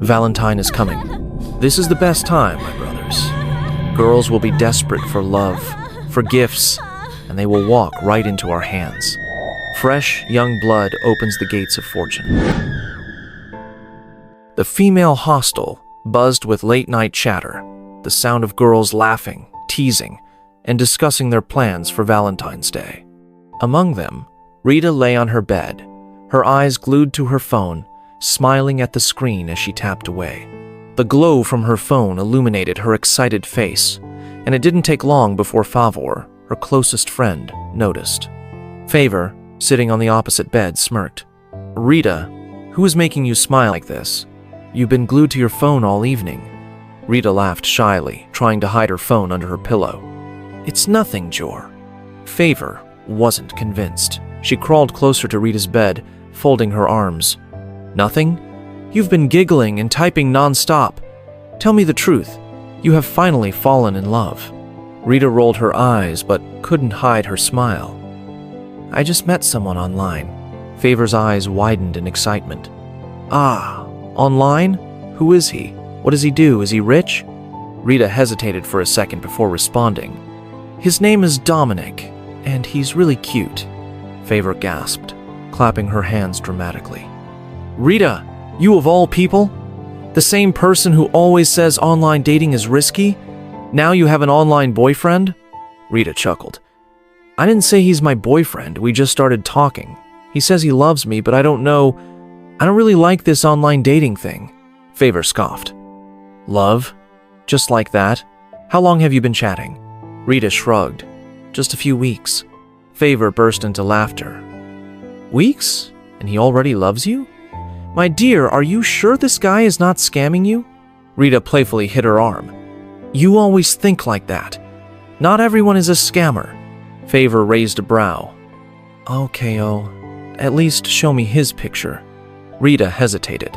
Valentine is coming. This is the best time, my brothers. Girls will be desperate for love, for gifts, and they will walk right into our hands. Fresh, young blood opens the gates of fortune. The female hostel buzzed with late-night chatter, the sound of girls laughing, teasing, and discussing their plans for Valentine's Day. Among them, Rita lay on her bed, her eyes glued to her phone, smiling at the screen as she tapped away. The glow from her phone illuminated her excited face, and it didn't take long before Favor, her closest friend, noticed. Favor, sitting on the opposite bed, smirked. "Rita, who is making you smile like this? You've been glued to your phone all evening." Rita laughed shyly, trying to hide her phone under her pillow. "It's nothing, Jor." Favor wasn't convinced. She crawled closer to Rita's bed, folding her arms. "Nothing? You've been giggling and typing non-stop. Tell me the truth. You have finally fallen in love." Rita rolled her eyes but couldn't hide her smile. "I just met someone online." Favor's eyes widened in excitement. "Ah, online? Who is he? What does he do? Is he rich?" Rita hesitated for a second before responding. "His name is Dominic, and he's really cute." Favor gasped, clapping her hands dramatically. "Rita, you of all people? The same person who always says online dating is risky? Now you have an online boyfriend?" Rita chuckled. "I didn't say he's my boyfriend. We just started talking. He says he loves me, but I don't really like this online dating thing." Favor scoffed. "Love? Just like that? How long have you been chatting?" Rita shrugged. "Just a few weeks." Favor burst into laughter. "Weeks? And he already loves you? My dear, are you sure this guy is not scamming you?" Rita playfully hit her arm. "You always think like that. Not everyone is a scammer." Favor raised a brow. "Okay, at least show me his picture." Rita hesitated.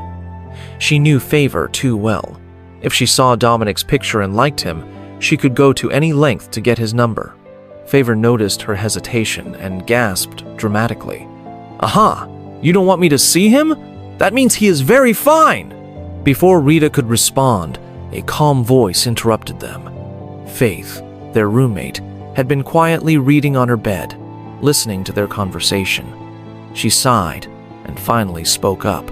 She knew Favor too well. If she saw Dominic's picture and liked him, she could go to any length to get his number. Favor noticed her hesitation and gasped dramatically. "Aha! You don't want me to see him? That means he is very fine!" Before Rita could respond, a calm voice interrupted them. Faith, their roommate, had been quietly reading on her bed, listening to their conversation. She sighed and finally spoke up.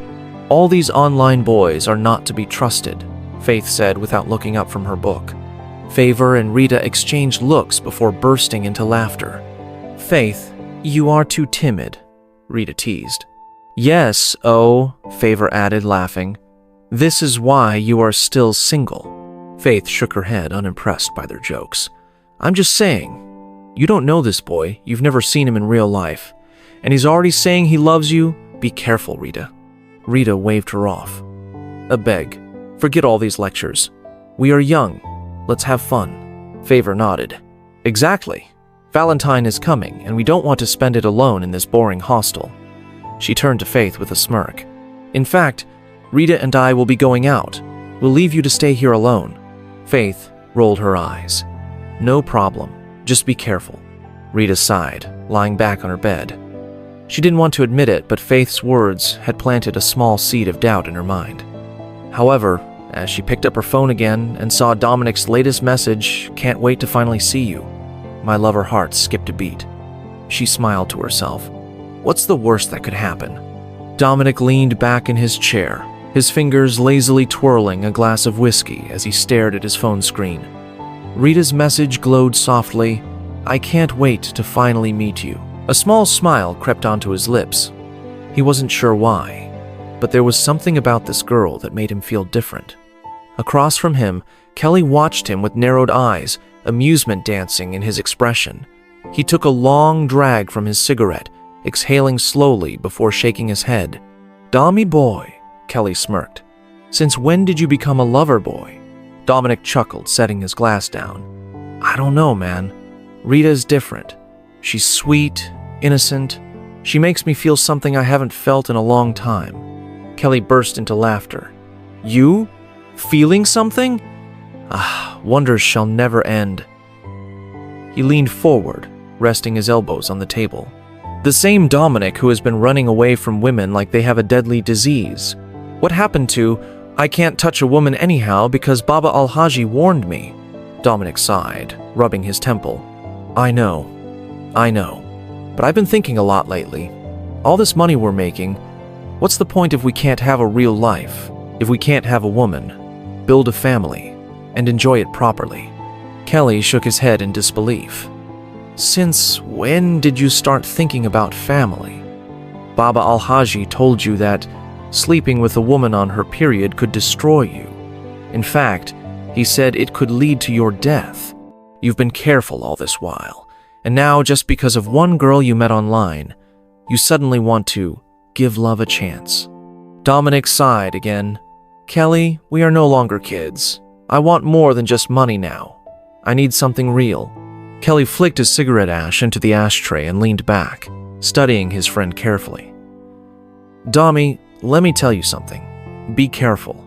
"All these online boys are not to be trusted," Faith said without looking up from her book. Favor and Rita exchanged looks before bursting into laughter. "Faith, you are too timid," Rita teased. "Yes, Favor added, laughing. "This is why you are still single." Faith shook her head, unimpressed by their jokes. "I'm just saying. You don't know this boy. You've never seen him in real life. And he's already saying he loves you. Be careful, Rita." Rita waved her off. "I beg, forget all these lectures. We are young. Let's have fun." Favor nodded. "Exactly. Valentine is coming, and we don't want to spend it alone in this boring hostel." She turned to Faith with a smirk. "In fact, Rita and I will be going out. We'll leave you to stay here alone." Faith rolled her eyes. "No problem. Just be careful." Rita sighed, lying back on her bed. She didn't want to admit it, but Faith's words had planted a small seed of doubt in her mind. However, as she picked up her phone again and saw Dominic's latest message, "Can't wait to finally see you," my love, her heart skipped a beat. She smiled to herself. What's the worst that could happen? Dominic leaned back in his chair, his fingers lazily twirling a glass of whiskey as he stared at his phone screen. Rita's message glowed softly, "I can't wait to finally meet you." A small smile crept onto his lips. He wasn't sure why, but there was something about this girl that made him feel different. Across from him, Kelly watched him with narrowed eyes, amusement dancing in his expression. He took a long drag from his cigarette, exhaling slowly before shaking his head. "Dommy boy," Kelly smirked. "Since when did you become a lover boy?" Dominic chuckled, setting his glass down. "I don't know, man. Rita's different. She's sweet, innocent. She makes me feel something I haven't felt in a long time." Kelly burst into laughter. "You? Feeling something? Ah, wonders shall never end." He leaned forward, resting his elbows on the table. The same Dominic who has been running away from women like they have a deadly disease. What happened to I can't touch a woman anyhow because Baba Al-Haji warned me. Dominic sighed, rubbing his temple. I know. But I've been thinking a lot lately. All this money we're making, what's the point if we can't have a real life? If we can't have a woman, build a family, and enjoy it properly? Kelly shook his head in disbelief. Since when did you start thinking about family? Baba Al-Haji told you that sleeping with a woman on her period could destroy you. In fact, he said it could lead to your death. You've been careful all this while, and now just because of one girl you met online, you suddenly want to give love a chance. Dominic sighed again. Kelly, we are no longer kids. I want more than just money now. I need something real. Kelly flicked his cigarette ash into the ashtray and leaned back, studying his friend carefully. Dommy, let me tell you something. Be careful.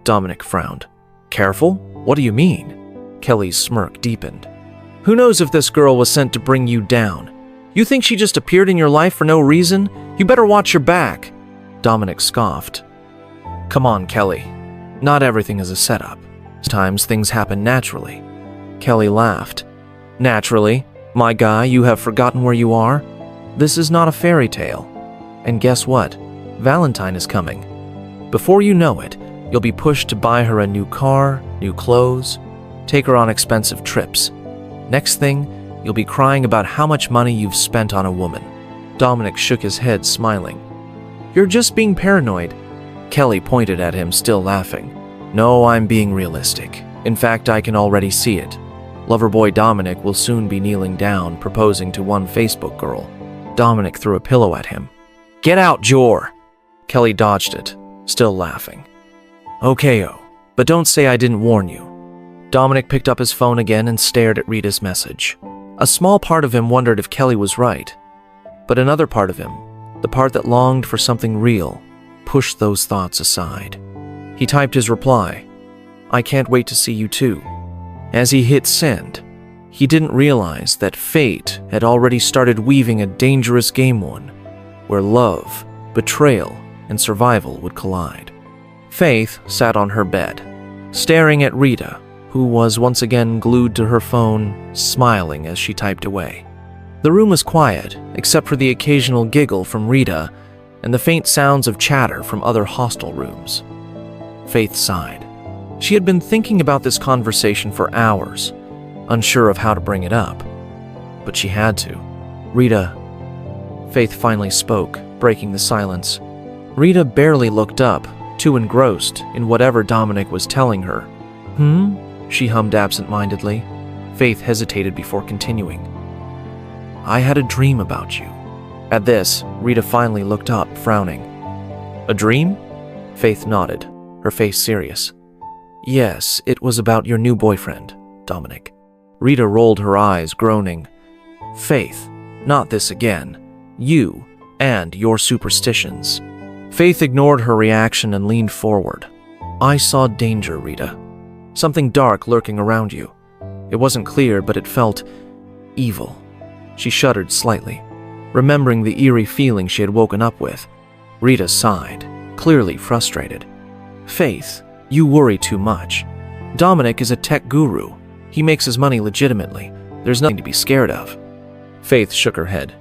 Dominic frowned. Careful? What do you mean? Kelly's smirk deepened. Who knows if this girl was sent to bring you down? You think she just appeared in your life for no reason? You better watch your back. Dominic scoffed. Come on, Kelly. Not everything is a setup. Sometimes things happen naturally. Kelly laughed. Naturally? My guy, you have forgotten where you are? This is not a fairy tale. And guess what? Valentine is coming. Before you know it, you'll be pushed to buy her a new car, new clothes, take her on expensive trips. Next thing, you'll be crying about how much money you've spent on a woman. Dominic shook his head, smiling. You're just being paranoid. Kelly pointed at him, still laughing. No, I'm being realistic. In fact, I can already see it. Loverboy Dominic will soon be kneeling down, proposing to one Facebook girl. Dominic threw a pillow at him. Get out, Jor! Kelly dodged it, still laughing. Okay-o, but don't say I didn't warn you. Dominic picked up his phone again and stared at Rita's message. A small part of him wondered if Kelly was right, but another part of him, the part that longed for something real, pushed those thoughts aside. He typed his reply, I can't wait to see you too. As he hit send, he didn't realize that fate had already started weaving a dangerous game one, where love, betrayal, and survival would collide. Faith sat on her bed, staring at Rita, who was once again glued to her phone, smiling as she typed away. The room was quiet, except for the occasional giggle from Rita and the faint sounds of chatter from other hostel rooms. Faith sighed. She had been thinking about this conversation for hours, unsure of how to bring it up. But she had to. Rita. Faith finally spoke, breaking the silence. Rita barely looked up, too engrossed in whatever Dominic was telling her. She hummed absent-mindedly. Faith hesitated before continuing. I had a dream about you. At this, Rita finally looked up, frowning. A dream? Faith nodded, her face serious. Yes, it was about your new boyfriend, Dominic. Rita rolled her eyes, groaning. Faith, not this again. You and your superstitions. Faith ignored her reaction and leaned forward. I saw danger, Rita. Something dark lurking around you. It wasn't clear, but it felt evil. She shuddered slightly, remembering the eerie feeling she had woken up with. Rita sighed, clearly frustrated. Faith, you worry too much. Dominic is a tech guru. He makes his money legitimately. There's nothing to be scared of. Faith shook her head.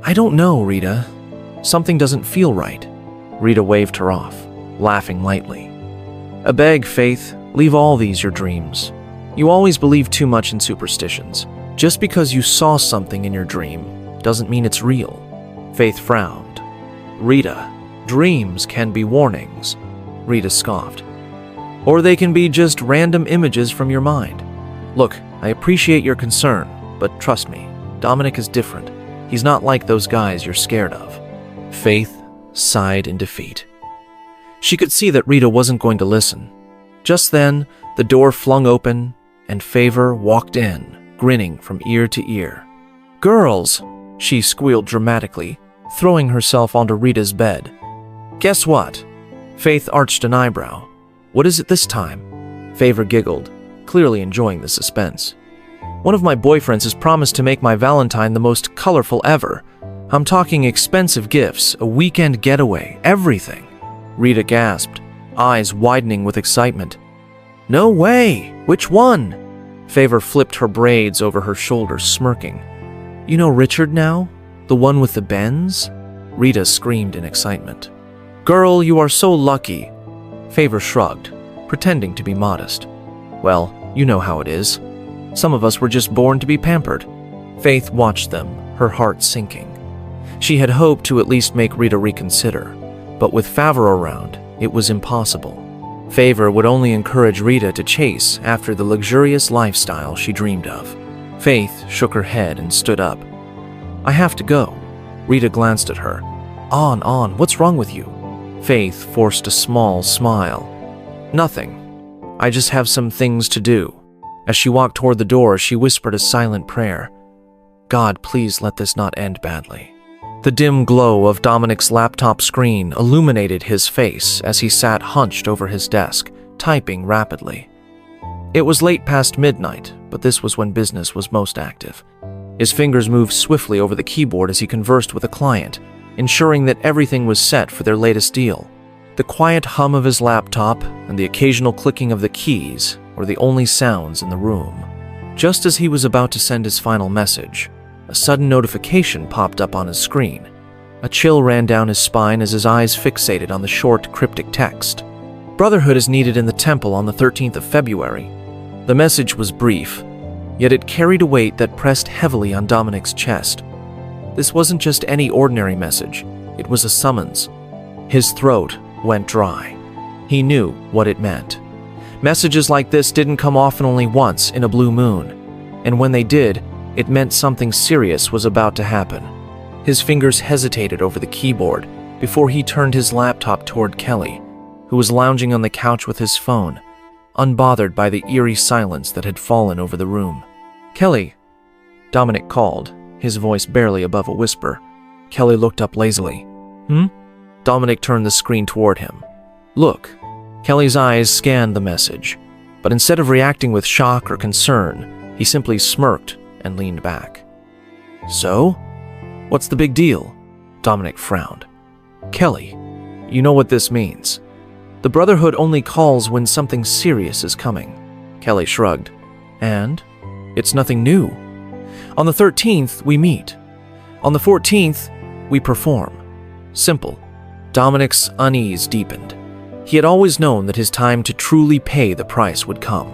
I don't know, Rita. Something doesn't feel right. Rita waved her off, laughing lightly. I beg, Faith, leave all these your dreams. You always believe too much in superstitions. Just because you saw something in your dream doesn't mean it's real. Faith frowned. Rita, dreams can be warnings. Rita scoffed. Or they can be just random images from your mind. Look, I appreciate your concern, but trust me, Dominic is different. He's not like those guys you're scared of. Faith sighed in defeat. She could see that Rita wasn't going to listen. Just then, the door flung open, and Favor walked in, grinning from ear to ear. Girls, she squealed dramatically, throwing herself onto Rita's bed. Guess what? Faith arched an eyebrow. What is it this time? Favor giggled, clearly enjoying the suspense. One of my boyfriends has promised to make my Valentine the most colorful ever. I'm talking expensive gifts, a weekend getaway, everything. Rita gasped. eyes widening with excitement. "No way! Which one?" Favor flipped her braids over her shoulders, smirking. "You know Richard now? The one with the Benz?" Rita screamed in excitement. "Girl, you are so lucky." Favor shrugged, pretending to be modest. "Well, you know how it is. Some of us were just born to be pampered." Faith watched them, her heart sinking. She had hoped to at least make Rita reconsider, but with Favor around, it was impossible. Favor would only encourage Rita to chase after the luxurious lifestyle she dreamed of. Faith shook her head and stood up. "I have to go." Rita glanced at her. On, what's wrong with you?" Faith forced a small smile. "Nothing. I just have some things to do." As she walked toward the door, she whispered a silent prayer. "God, please let this not end badly." The dim glow of Dominic's laptop screen illuminated his face as he sat hunched over his desk, typing rapidly. It was late past midnight, but this was when business was most active. His fingers moved swiftly over the keyboard as he conversed with a client, ensuring that everything was set for their latest deal. The quiet hum of his laptop and the occasional clicking of the keys were the only sounds in the room. Just as he was about to send his final message, a sudden notification popped up on his screen. A chill ran down his spine as his eyes fixated on the short, cryptic text. "Brotherhood is needed in the temple on the 13th of February." The message was brief, yet it carried a weight that pressed heavily on Dominic's chest. This wasn't just any ordinary message, it was a summons. His throat went dry. He knew what it meant. Messages like this didn't come often, only once in a blue moon, and when they did, it meant something serious was about to happen. His fingers hesitated over the keyboard before he turned his laptop toward Kelly, who was lounging on the couch with his phone, unbothered by the eerie silence that had fallen over the room. "Kelly," Dominic called, his voice barely above a whisper. Kelly looked up lazily. Dominic turned the screen toward him. "Look." Kelly's eyes scanned the message, but instead of reacting with shock or concern, he simply smirked and leaned back. "So? What's the big deal?" Dominic frowned. "Kelly, you know what this means. The Brotherhood only calls when something serious is coming." Kelly shrugged. "And? It's nothing new. On the 13th, we meet. On the 14th, we perform. Simple." Dominic's unease deepened. He had always known that his time to truly pay the price would come,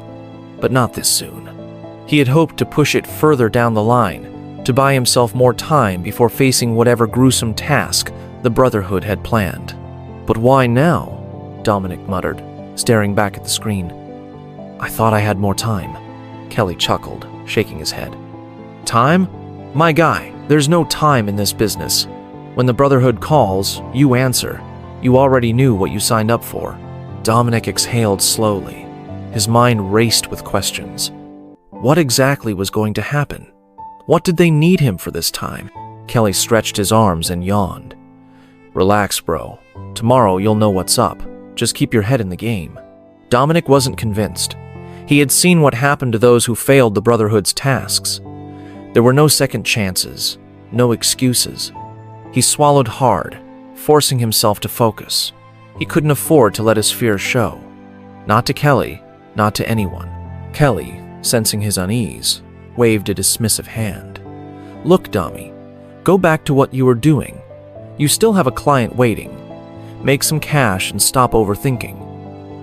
but not this soon. He had hoped to push it further down the line, to buy himself more time before facing whatever gruesome task the Brotherhood had planned. "But why now?" Dominic muttered, staring back at the screen. "I thought I had more time." Kelly chuckled, shaking his head. "Time? My guy, there's no time in this business. When the Brotherhood calls, you answer. You already knew what you signed up for." Dominic exhaled slowly. His mind raced with questions. What exactly was going to happen? What did they need him for this time? Kelly stretched his arms and yawned. "Relax, bro. Tomorrow you'll know what's up. Just keep your head in the game." Dominic wasn't convinced. He had seen what happened to those who failed the Brotherhood's tasks. There were no second chances, no excuses. He swallowed hard, forcing himself to focus. He couldn't afford to let his fear show. Not to Kelly, not to anyone. Kelly, sensing his unease, waved a dismissive hand. "Look, Dommy, go back to what you were doing. You still have a client waiting. Make some cash and stop overthinking."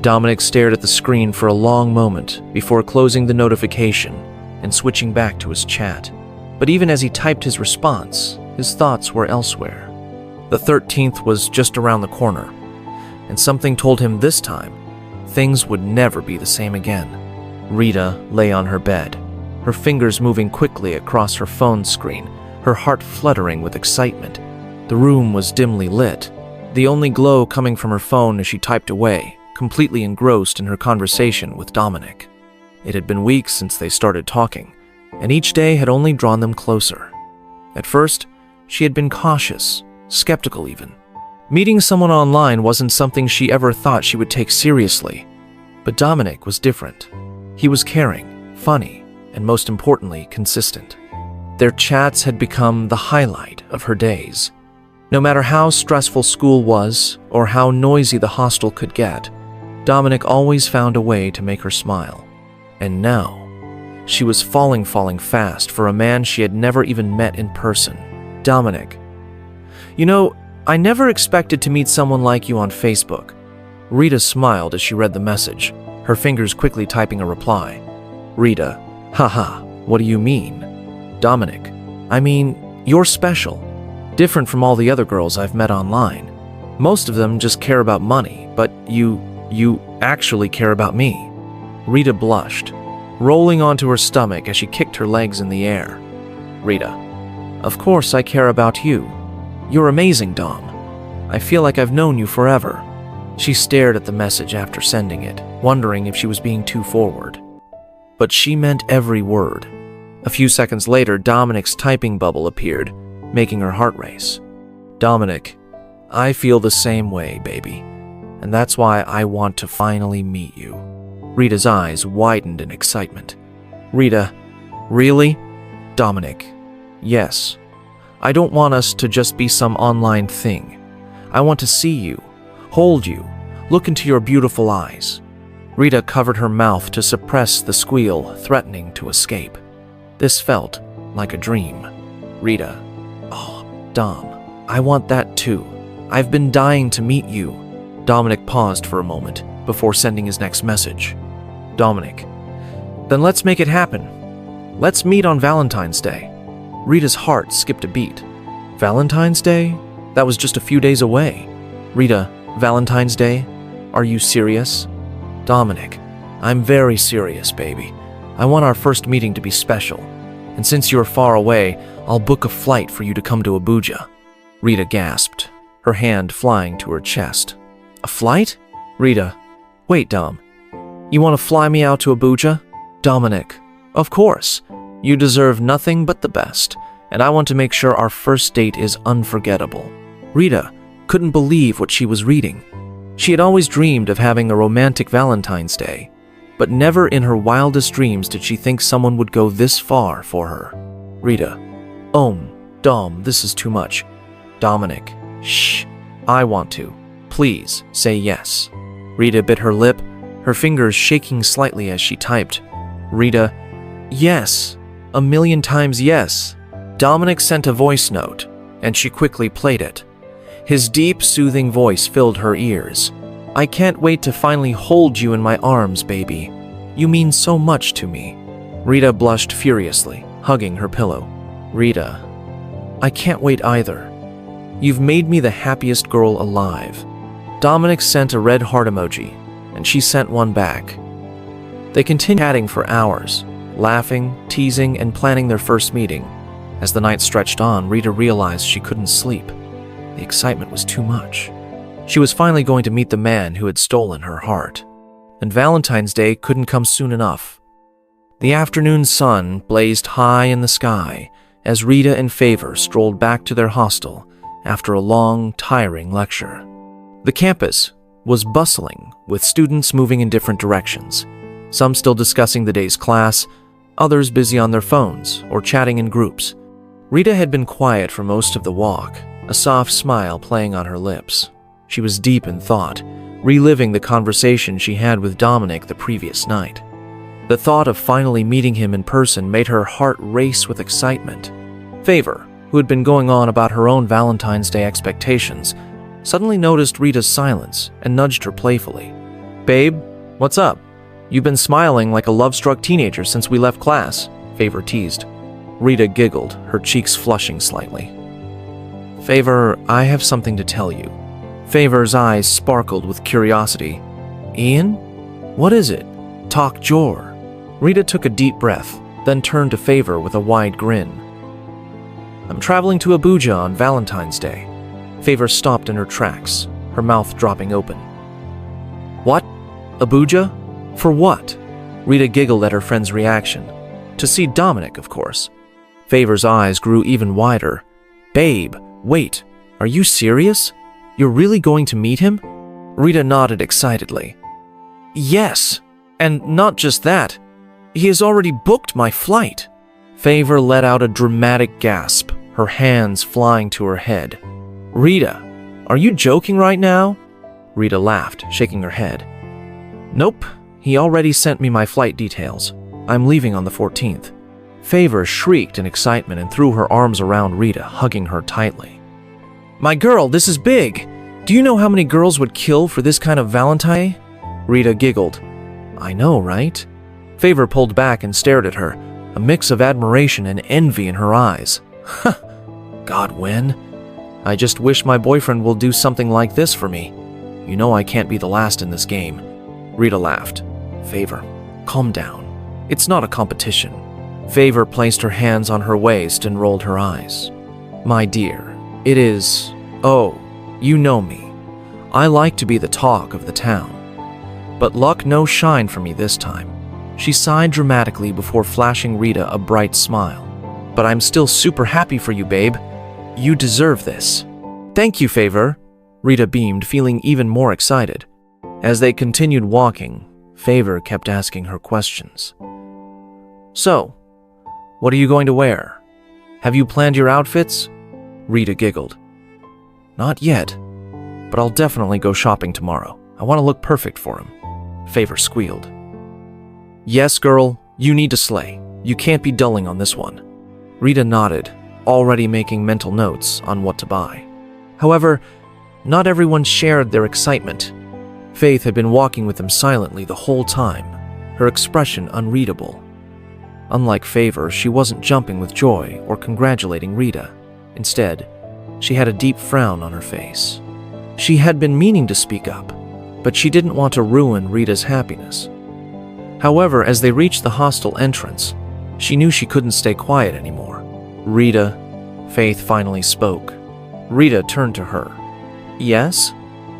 Dominic stared at the screen for a long moment before closing the notification and switching back to his chat. But even as he typed his response, his thoughts were elsewhere. The 13th was just around the corner, and something told him this time things would never be the same again. Rita lay on her bed, her fingers moving quickly across her phone screen, her heart fluttering with excitement. The room was dimly lit, the only glow coming from her phone as she typed away, completely engrossed in her conversation with Dominic. It had been weeks since they started talking, and each day had only drawn them closer. At first, she had been cautious, skeptical even. Meeting someone online wasn't something she ever thought she would take seriously. But Dominic was different. He was caring, funny, and most importantly, consistent. Their chats had become the highlight of her days. No matter how stressful school was or how noisy the hostel could get, Dominic always found a way to make her smile. And now, she was falling fast for a man she had never even met in person. Dominic. You know, I never expected to meet someone like you on Facebook. Rita smiled as she read the message, her fingers quickly typing a reply. Rita. Haha, what do you mean? Dominic. I mean, you're special. Different from all the other girls I've met online. Most of them just care about money, but you actually care about me. Rita blushed, rolling onto her stomach as she kicked her legs in the air. Rita. Of course I care about you. You're amazing, Dom. I feel like I've known you forever. She stared at the message after sending it, wondering if she was being too forward. But she meant every word. A few seconds later, Dominic's typing bubble appeared, making her heart race. Dominic, I feel the same way, baby. And that's why I want to finally meet you. Rita's eyes widened in excitement. Rita, really? Dominic, yes. I don't want us to just be some online thing. I want to see you, hold you, look into your beautiful eyes. Rita covered her mouth to suppress the squeal threatening to escape. This felt like a dream. Rita, oh, Dom, I want that too. I've been dying to meet you. Dominic paused for a moment before sending his next message. Dominic, then let's make it happen. Let's meet on Valentine's Day. Rita's heart skipped a beat. Valentine's Day? That was just a few days away. Rita, Valentine's Day? Are you serious? Dominic, I'm very serious, baby. I want our first meeting to be special. And since you're far away, I'll book a flight for you to come to Abuja. Rita gasped, her hand flying to her chest. A flight? Rita, wait, Dom. You want to fly me out to Abuja? Dominic, of course. You deserve nothing but the best, and I want to make sure our first date is unforgettable. Rita couldn't believe what she was reading. She had always dreamed of having a romantic Valentine's Day, but never in her wildest dreams did she think someone would go this far for her. Rita, Dom, this is too much. Dominic, shh, I want to. Please, say yes. Rita bit her lip, her fingers shaking slightly as she typed. Rita, yes, 1,000,000 times yes. Dominic sent a voice note, and she quickly played it. His deep, soothing voice filled her ears. I can't wait to finally hold you in my arms, baby. You mean so much to me. Rita blushed furiously, hugging her pillow. Rita, I can't wait either. You've made me the happiest girl alive. Dominic sent a red heart emoji, and she sent one back. They continued chatting for hours, laughing, teasing, and planning their first meeting. As the night stretched on, Rita realized she couldn't sleep. The excitement was too much. She was finally going to meet the man who had stolen her heart. And Valentine's Day couldn't come soon enough. The afternoon sun blazed high in the sky as Rita and Favor strolled back to their hostel after a long, tiring lecture. The campus was bustling with students moving in different directions, some still discussing the day's class, others busy on their phones or chatting in groups. Rita had been quiet for most of the walk, a soft smile playing on her lips. She was deep in thought, reliving the conversation she had with Dominic the previous night. The thought of finally meeting him in person made her heart race with excitement. Favor, who had been going on about her own Valentine's Day expectations, suddenly noticed Rita's silence and nudged her playfully. Babe, what's up? You've been smiling like a love-struck teenager since we left class, Favor teased. Rita giggled, her cheeks flushing slightly. Favor, I have something to tell you. Favor's eyes sparkled with curiosity. Ian? What is it? Talk Jor. Rita took a deep breath, then turned to Favor with a wide grin. I'm traveling to Abuja on Valentine's Day. Favor stopped in her tracks, her mouth dropping open. What? Abuja? For what? Rita giggled at her friend's reaction. To see Dominic, of course. Favor's eyes grew even wider. Babe, wait, are you serious? You're really going to meet him? Rita nodded excitedly. Yes, and not just that. He has already booked my flight. Favor let out a dramatic gasp, her hands flying to her head. Rita, are you joking right now? Rita laughed, shaking her head. Nope, he already sent me my flight details. I'm leaving on the 14th. Favor shrieked in excitement and threw her arms around Rita, hugging her tightly. My girl, this is big! Do you know how many girls would kill for this kind of Valentine? Rita giggled. I know, right? Favor pulled back and stared at her, a mix of admiration and envy in her eyes. Huh, God, when? I just wish my boyfriend will do something like this for me. You know I can't be the last in this game. Rita laughed. Favor, calm down. It's not a competition. Favor placed her hands on her waist and rolled her eyes. My dear, it is... Oh, you know me. I like to be the talk of the town. But luck no shine for me this time. She sighed dramatically before flashing Rita a bright smile. But I'm still super happy for you, babe. You deserve this. Thank you, Favor. Rita beamed, feeling even more excited. As they continued walking, Favor kept asking her questions. So, what are you going to wear? Have you planned your outfits? Rita giggled. Not yet, but I'll definitely go shopping tomorrow. I want to look perfect for him. Favor squealed. Yes, girl, you need to slay. You can't be dulling on this one. Rita nodded, already making mental notes on what to buy. However, not everyone shared their excitement. Faith had been walking with them silently the whole time, her expression unreadable. Unlike Favor, she wasn't jumping with joy or congratulating Rita. Instead, she had a deep frown on her face. She had been meaning to speak up, but she didn't want to ruin Rita's happiness. However, as they reached the hostel entrance, she knew she couldn't stay quiet anymore. Rita, Faith finally spoke. Rita turned to her. Yes?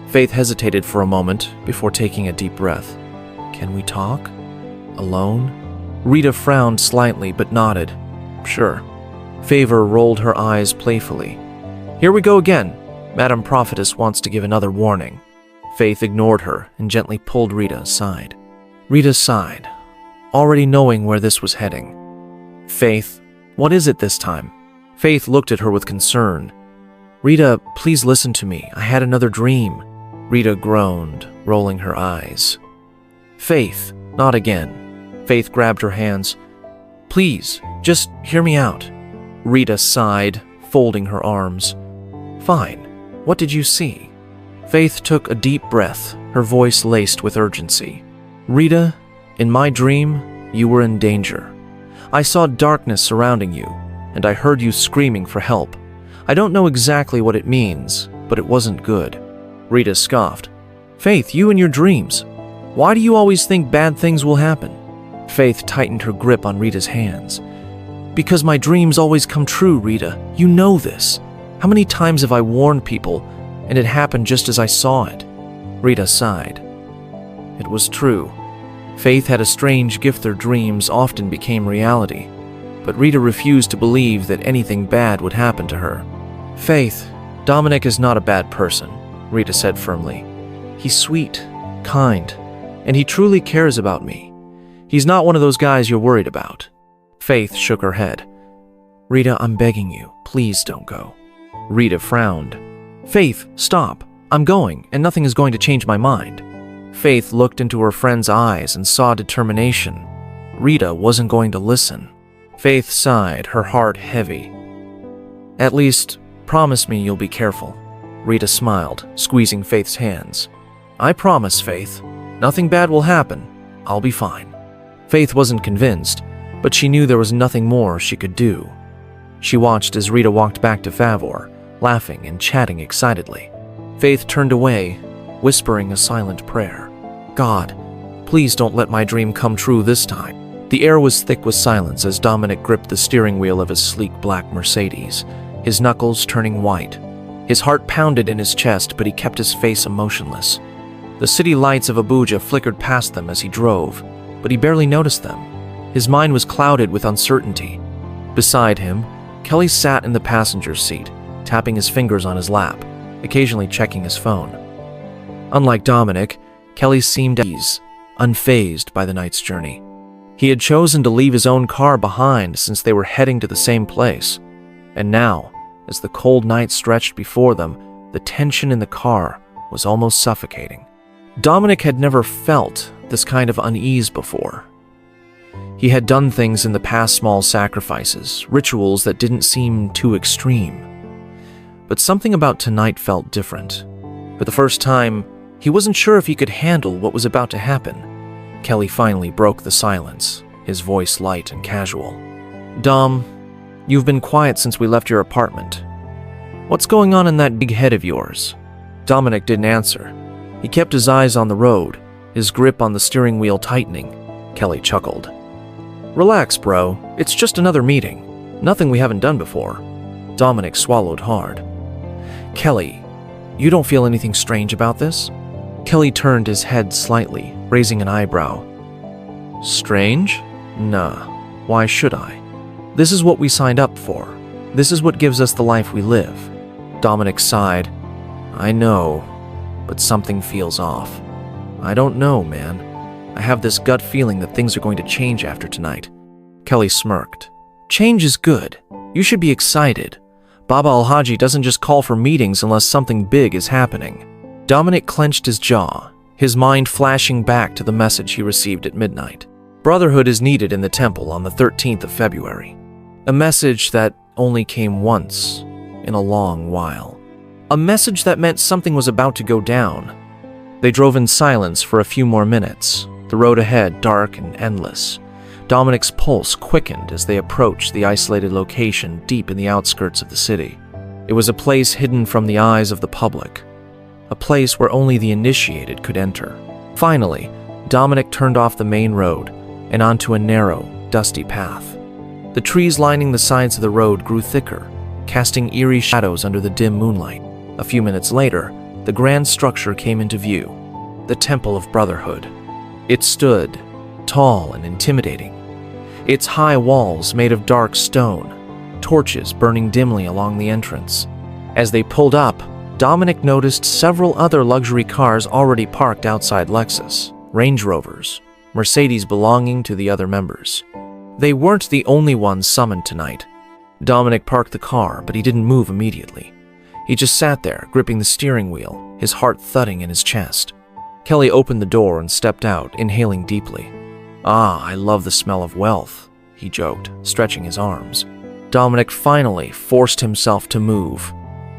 Faith hesitated for a moment before taking a deep breath. Can we talk? Alone? Rita frowned slightly but nodded. Sure. Favor rolled her eyes playfully. Here we go again. Madam Prophetess wants to give another warning. Faith ignored her and gently pulled Rita aside. Rita sighed, already knowing where this was heading. Faith, what is it this time? Faith looked at her with concern. Rita, please listen to me. I had another dream. Rita groaned, rolling her eyes. Faith, not again. Faith grabbed her hands. Please, just hear me out. Rita sighed, folding her arms. Fine. What did you see? Faith took a deep breath, her voice laced with urgency. Rita, in my dream, you were in danger. I saw darkness surrounding you, and I heard you screaming for help. I don't know exactly what it means, but it wasn't good. Rita scoffed. Faith, you and your dreams. Why do you always think bad things will happen? Faith tightened her grip on Rita's hands. Because my dreams always come true, Rita. You know this. How many times have I warned people, and it happened just as I saw it? Rita sighed. It was true. Faith had a strange gift. Their dreams often became reality, but Rita refused to believe that anything bad would happen to her. Faith, Dominic is not a bad person, Rita said firmly. He's sweet, kind, and he truly cares about me. He's not one of those guys you're worried about. Faith shook her head. Rita, I'm begging you, please don't go. Rita frowned. Faith, stop. I'm going, and nothing is going to change my mind. Faith looked into her friend's eyes and saw determination. Rita wasn't going to listen. Faith sighed, her heart heavy. At least, promise me you'll be careful. Rita smiled, squeezing Faith's hands. I promise, Faith. Nothing bad will happen. I'll be fine. Faith wasn't convinced, but she knew there was nothing more she could do. She watched as Rita walked back to Favor, laughing and chatting excitedly. Faith turned away, whispering a silent prayer. God, please don't let my dream come true this time. The air was thick with silence as Dominic gripped the steering wheel of his sleek black Mercedes, his knuckles turning white. His heart pounded in his chest, but he kept his face emotionless. The city lights of Abuja flickered past them as he drove, but he barely noticed them. His mind was clouded with uncertainty. Beside him, Kelly sat in the passenger seat, tapping his fingers on his lap, occasionally checking his phone. Unlike Dominic, Kelly seemed at ease, unfazed by the night's journey. He had chosen to leave his own car behind since they were heading to the same place. And now, as the cold night stretched before them, the tension in the car was almost suffocating. Dominic had never felt this kind of unease before. He had done things in the past, small sacrifices, rituals that didn't seem too extreme. But something about tonight felt different. For the first time, he wasn't sure if he could handle what was about to happen. Kelly finally broke the silence, his voice light and casual. "Dom, you've been quiet since we left your apartment. What's going on in that big head of yours?" Dominic didn't answer. He kept his eyes on the road, his grip on the steering wheel tightening. Kelly chuckled. "Relax, bro. It's just another meeting. Nothing we haven't done before." Dominic swallowed hard. "Kelly, you don't feel anything strange about this?" Kelly turned his head slightly, raising an eyebrow. "Strange? Nah. Why should I? This is what we signed up for. This is what gives us the life we live." Dominic sighed. "I know, but something feels off. I don't know, man. I have this gut feeling that things are going to change after tonight." Kelly smirked. "Change is good. You should be excited. Baba Al-Haji doesn't just call for meetings unless something big is happening." Dominic clenched his jaw, his mind flashing back to the message he received at midnight. Brotherhood is needed in the temple on the 13th of February. A message that only came once in a long while. A message that meant something was about to go down. They drove in silence for a few more minutes, the road ahead dark and endless. Dominic's pulse quickened as they approached the isolated location deep in the outskirts of the city. It was a place hidden from the eyes of the public, a place where only the initiated could enter. Finally, Dominic turned off the main road and onto a narrow, dusty path. The trees lining the sides of the road grew thicker, casting eerie shadows under the dim moonlight. A few minutes later, the grand structure came into view, the Temple of Brotherhood. It stood, tall and intimidating, its high walls made of dark stone, torches burning dimly along the entrance. As they pulled up, Dominic noticed several other luxury cars already parked outside Lexus, Range Rovers, Mercedes belonging to the other members. They weren't the only ones summoned tonight. Dominic parked the car, but he didn't move immediately. He just sat there, gripping the steering wheel, his heart thudding in his chest. Kelly opened the door and stepped out, inhaling deeply. "Ah, I love the smell of wealth," he joked, stretching his arms. Dominic finally forced himself to move,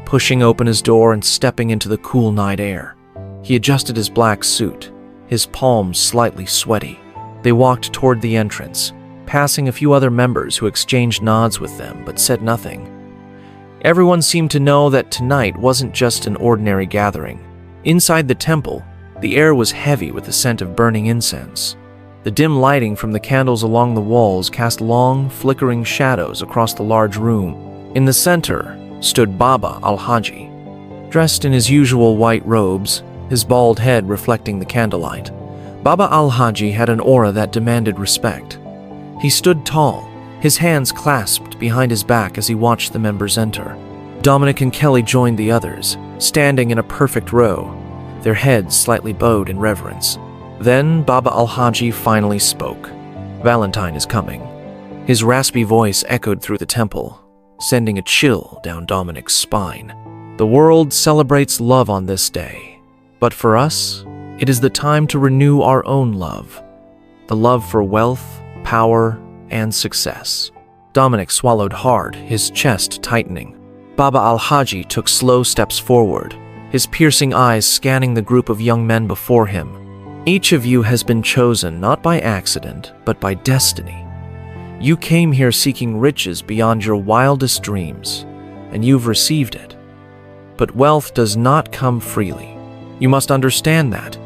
pushing open his door and stepping into the cool night air. He adjusted his black suit, his palms slightly sweaty. They walked toward the entrance, passing a few other members who exchanged nods with them but said nothing. Everyone seemed to know that tonight wasn't just an ordinary gathering. Inside the temple, the air was heavy with the scent of burning incense. The dim lighting from the candles along the walls cast long, flickering shadows across the large room. In the center stood Baba Al-Haji, dressed in his usual white robes, his bald head reflecting the candlelight. Baba Al-Haji had an aura that demanded respect. He stood tall, his hands clasped behind his back as he watched the members enter. Dominic and Kelly joined the others, standing in a perfect row, their heads slightly bowed in reverence. Then Baba Al-Haji finally spoke. "Valentine is coming." His raspy voice echoed through the temple, sending a chill down Dominic's spine. "The world celebrates love on this day, but for us, it is the time to renew our own love. The love for wealth, power, and success." Dominic swallowed hard, his chest tightening. Baba Al-Haji took slow steps forward, his piercing eyes scanning the group of young men before him. "Each of you has been chosen not by accident, but by destiny. You came here seeking riches beyond your wildest dreams, and you've received it. But wealth does not come freely. You must understand that.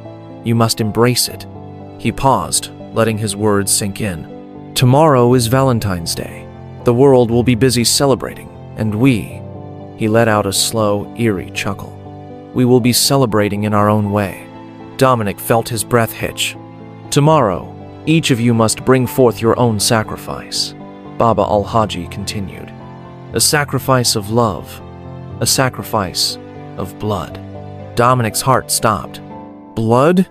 You must embrace it." He paused, letting his words sink in. "Tomorrow is Valentine's Day. The world will be busy celebrating, and he let out a slow, eerie chuckle. "We will be celebrating in our own way." Dominic felt his breath hitch. "Tomorrow, each of you must bring forth your own sacrifice," Baba Al-Haji continued. "A sacrifice of love, a sacrifice of blood." Dominic's heart stopped. "Blood?"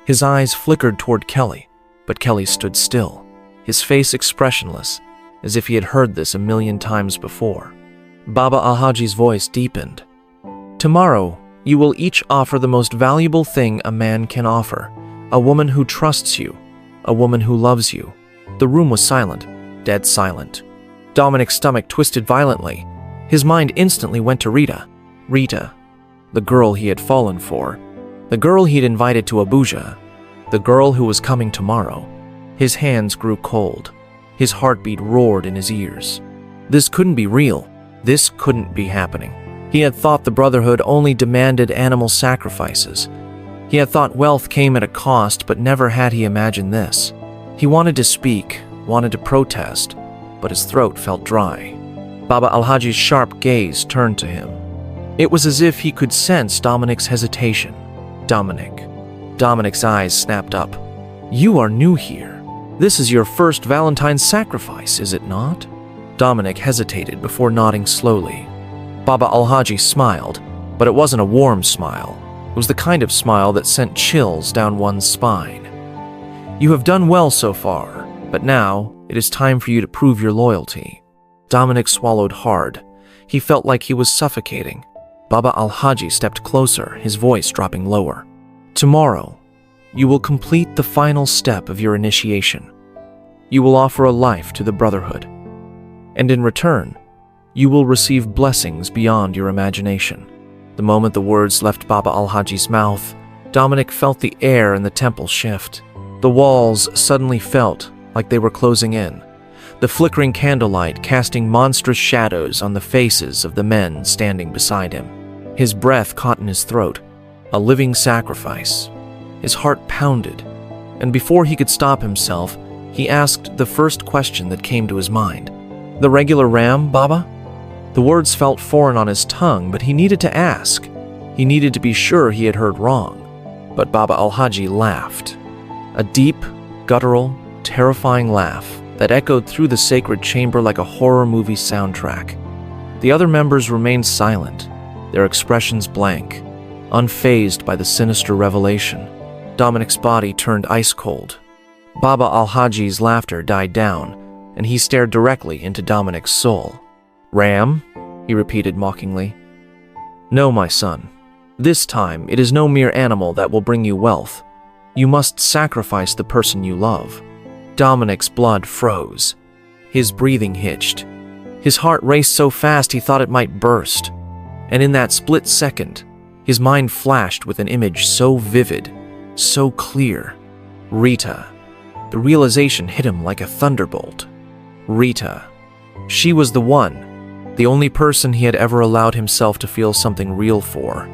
His eyes flickered toward Kelly, but Kelly stood still, his face expressionless, as if he had heard this a million times before. Baba Al-Haji's voice deepened. "Tomorrow, you will each offer the most valuable thing a man can offer, A woman who trusts you. A woman who loves you. The room was silent, dead silent. Dominic's stomach twisted violently. His mind instantly went to Rita. Rita, the girl he had fallen for. The girl he'd invited to Abuja. The girl who was coming tomorrow. His hands grew cold. His heartbeat roared in his ears. This couldn't be real. This couldn't be happening. He had thought the brotherhood only demanded animal sacrifices. He had thought wealth came at a cost, but never had he imagined this. He wanted to speak, wanted to protest, but his throat felt dry. Baba Alhaji's sharp gaze turned to him. It was as if he could sense Dominic's hesitation. Dominic's eyes snapped up. You are new here. This is your first Valentine's sacrifice, is it not? Dominic hesitated before nodding slowly. Baba Alhaji smiled, but it wasn't a warm smile. It was the kind of smile that sent chills down one's spine. You have done well so far, but now it is time for you to prove your loyalty. Dominic swallowed hard. He felt like he was suffocating. Baba Alhaji stepped closer, his voice dropping lower. Tomorrow, you will complete the final step of your initiation. You will offer a life to the brotherhood. And in return, you will receive blessings beyond your imagination. The moment the words left Baba Alhaji's mouth, Dominic felt the air in the temple shift. The walls suddenly felt like they were closing in, the flickering candlelight casting monstrous shadows on the faces of the men standing beside him. His breath caught in his throat, a living sacrifice. His heart pounded, and before he could stop himself, he asked the first question that came to his mind. The regular ram, Baba? The words felt foreign on his tongue, but he needed to ask. He needed to be sure he had heard wrong. But Baba Alhaji laughed. A deep, guttural, terrifying laugh that echoed through the sacred chamber like a horror movie soundtrack. The other members remained silent, their expressions blank, unfazed by the sinister revelation. Dominic's body turned ice cold. Baba Alhaji's laughter died down, and he stared directly into Dominic's soul. Ram? He repeated mockingly. No, my son. This time, it is no mere animal that will bring you wealth. You must sacrifice the person you love. Dominic's blood froze. His breathing hitched. His heart raced so fast he thought it might burst. And in that split second, his mind flashed with an image so vivid, so clear. Rita. The realization hit him like a thunderbolt. Rita. She was the one. The only person he had ever allowed himself to feel something real for.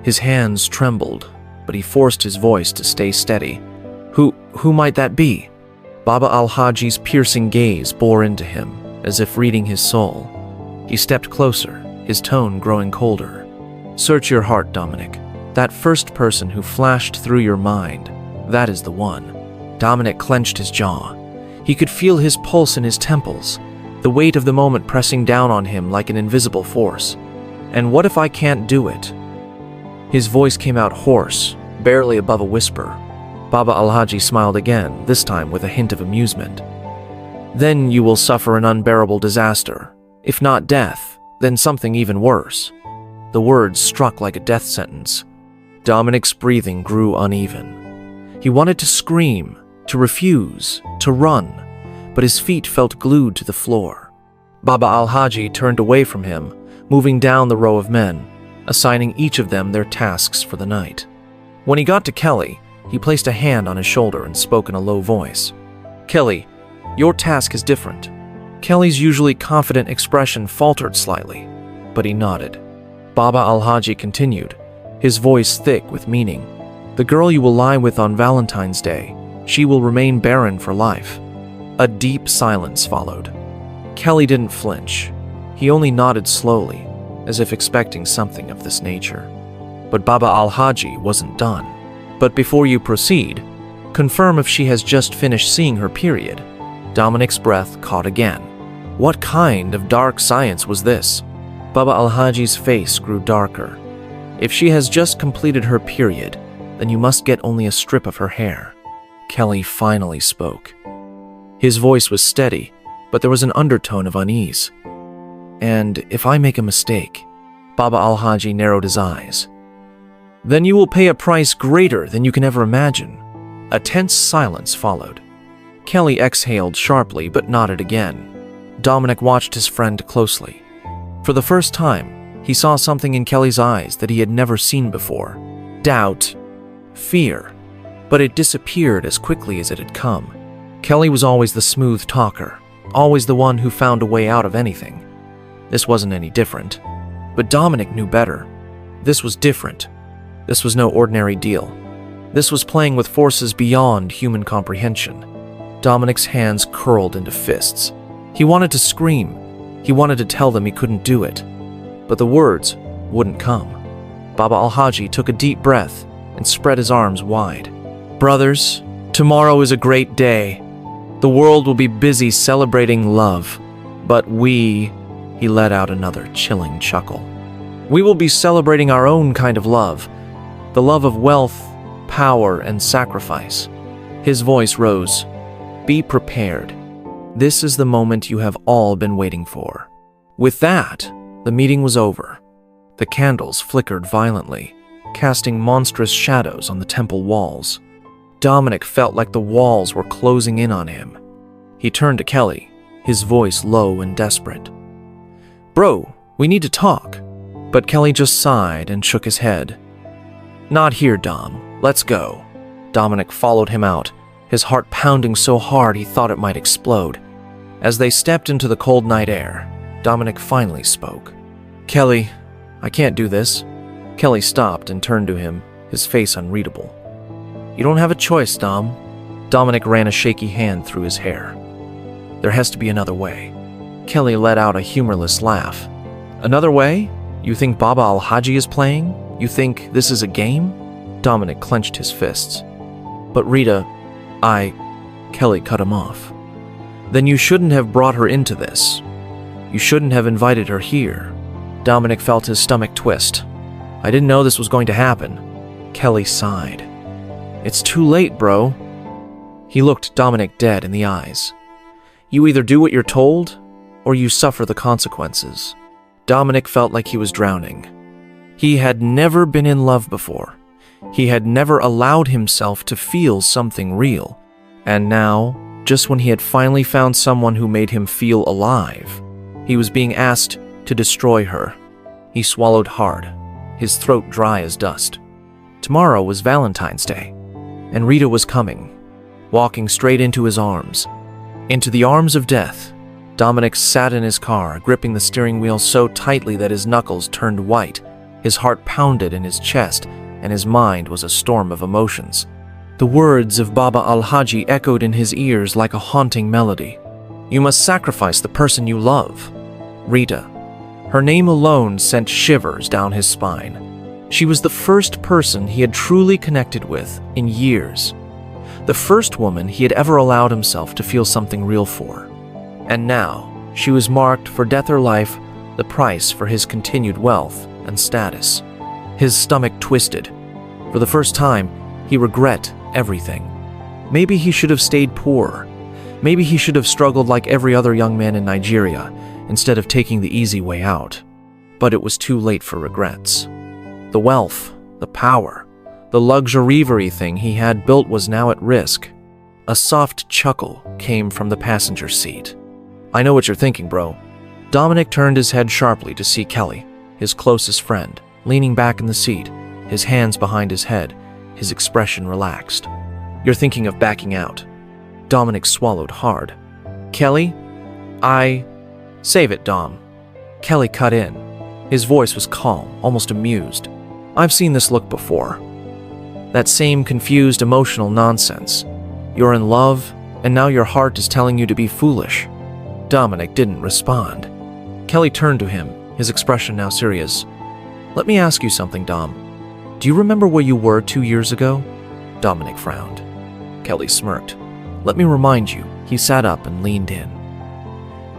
His hands trembled, but he forced his voice to stay steady. Who might that be? Baba Alhaji's piercing gaze bore into him, as if reading his soul. He stepped closer, his tone growing colder. Search your heart, Dominic. That first person who flashed through your mind, that is the one. Dominic clenched his jaw. He could feel his pulse in his temples, the weight of the moment pressing down on him like an invisible force. And what if I can't do it? His voice came out hoarse, barely above a whisper. Baba Alhaji smiled again, this time with a hint of amusement. Then you will suffer an unbearable disaster. If not death, then something even worse. The words struck like a death sentence. Dominic's breathing grew uneven. He wanted to scream, to refuse, to run, but his feet felt glued to the floor. Baba Alhaji turned away from him, moving down the row of men, assigning each of them their tasks for the night. When he got to Kelly, he placed a hand on his shoulder and spoke in a low voice. Kelly, your task is different. Kelly's usually confident expression faltered slightly, but he nodded. Baba Alhaji continued, his voice thick with meaning. The girl you will lie with on Valentine's Day, she will remain barren for life. A deep silence followed. Kelly didn't flinch. He only nodded slowly, as if expecting something of this nature. But Baba Alhaji wasn't done. But before you proceed, confirm if she has just finished seeing her period. Dominic's breath caught again. What kind of dark science was this? Baba Alhaji's face grew darker. If she has just completed her period, then you must get only a strip of her hair. Kelly finally spoke. His voice was steady, but there was an undertone of unease. And if I make a mistake, Baba Alhaji narrowed his eyes. Then you will pay a price greater than you can ever imagine. A tense silence followed. Kelly exhaled sharply but nodded again. Dominic watched his friend closely. For the first time, he saw something in Kelly's eyes that he had never seen before. Doubt, fear, but it disappeared as quickly as it had come. Kelly was always the smooth talker, always the one who found a way out of anything. This wasn't any different. But Dominic knew better. This was different. This was no ordinary deal. This was playing with forces beyond human comprehension. Dominic's hands curled into fists. He wanted to scream. He wanted to tell them he couldn't do it. But the words wouldn't come. Baba Al-Haji took a deep breath and spread his arms wide. Brothers, tomorrow is a great day. The world will be busy celebrating love. But he let out another chilling chuckle. We will be celebrating our own kind of love. The love of wealth, power, and sacrifice. His voice rose. Be prepared. This is the moment you have all been waiting for. With that, the meeting was over. The candles flickered violently, casting monstrous shadows on the temple walls. Dominic felt like the walls were closing in on him. He turned to Kelly, his voice low and desperate. Bro, we need to talk. But Kelly just sighed and shook his head. Not here, Dom. Let's go. Dominic followed him out, his heart pounding so hard he thought it might explode. As they stepped into the cold night air, Dominic finally spoke. Kelly, I can't do this. Kelly stopped and turned to him, his face unreadable. You don't have a choice, Dom. Dominic ran a shaky hand through his hair. There has to be another way. Kelly let out a humorless laugh. Another way? You think Baba Al-Haji is playing? You think this is a game? Dominic clenched his fists. But Rita, Kelly cut him off. Then you shouldn't have brought her into this. You shouldn't have invited her here. Dominic felt his stomach twist. I didn't know this was going to happen. Kelly sighed. It's too late, bro. He looked Dominic dead in the eyes. You either do what you're told, or you suffer the consequences. Dominic felt like he was drowning. He had never been in love before. He had never allowed himself to feel something real. And now, just when he had finally found someone who made him feel alive, he was being asked to destroy her. He swallowed hard, his throat dry as dust. Tomorrow was Valentine's Day, and Rita was coming, walking straight into his arms. Into the arms of death. Dominic sat in his car, gripping the steering wheel so tightly that his knuckles turned white. His heart pounded in his chest, and his mind was a storm of emotions. The words of Baba Al-Haji echoed in his ears like a haunting melody. You must sacrifice the person you love. Rita. Her name alone sent shivers down his spine. She was the first person he had truly connected with in years. The first woman he had ever allowed himself to feel something real for. And now, she was marked for death or life, the price for his continued wealth and status. His stomach twisted. For the first time, he regret everything. Maybe he should have stayed poor. Maybe he should have struggled like every other young man in Nigeria, instead of taking the easy way out. But it was too late for regrets. The wealth, the power, the luxury everything he had built was now at risk. A soft chuckle came from the passenger seat. I know what you're thinking, bro. Dominic turned his head sharply to see Kelly, his closest friend, leaning back in the seat, his hands behind his head, his expression relaxed. You're thinking of backing out. Dominic swallowed hard. Kelly? Save it, Dom. Kelly cut in. His voice was calm, almost amused. I've seen this look before. That same confused, emotional nonsense. You're in love, and now your heart is telling you to be foolish. Dominic didn't respond. Kelly turned to him, his expression now serious. Let me ask you something, Dom. Do you remember where you were 2 years ago? Dominic frowned. Kelly smirked. Let me remind you. He sat up and leaned in.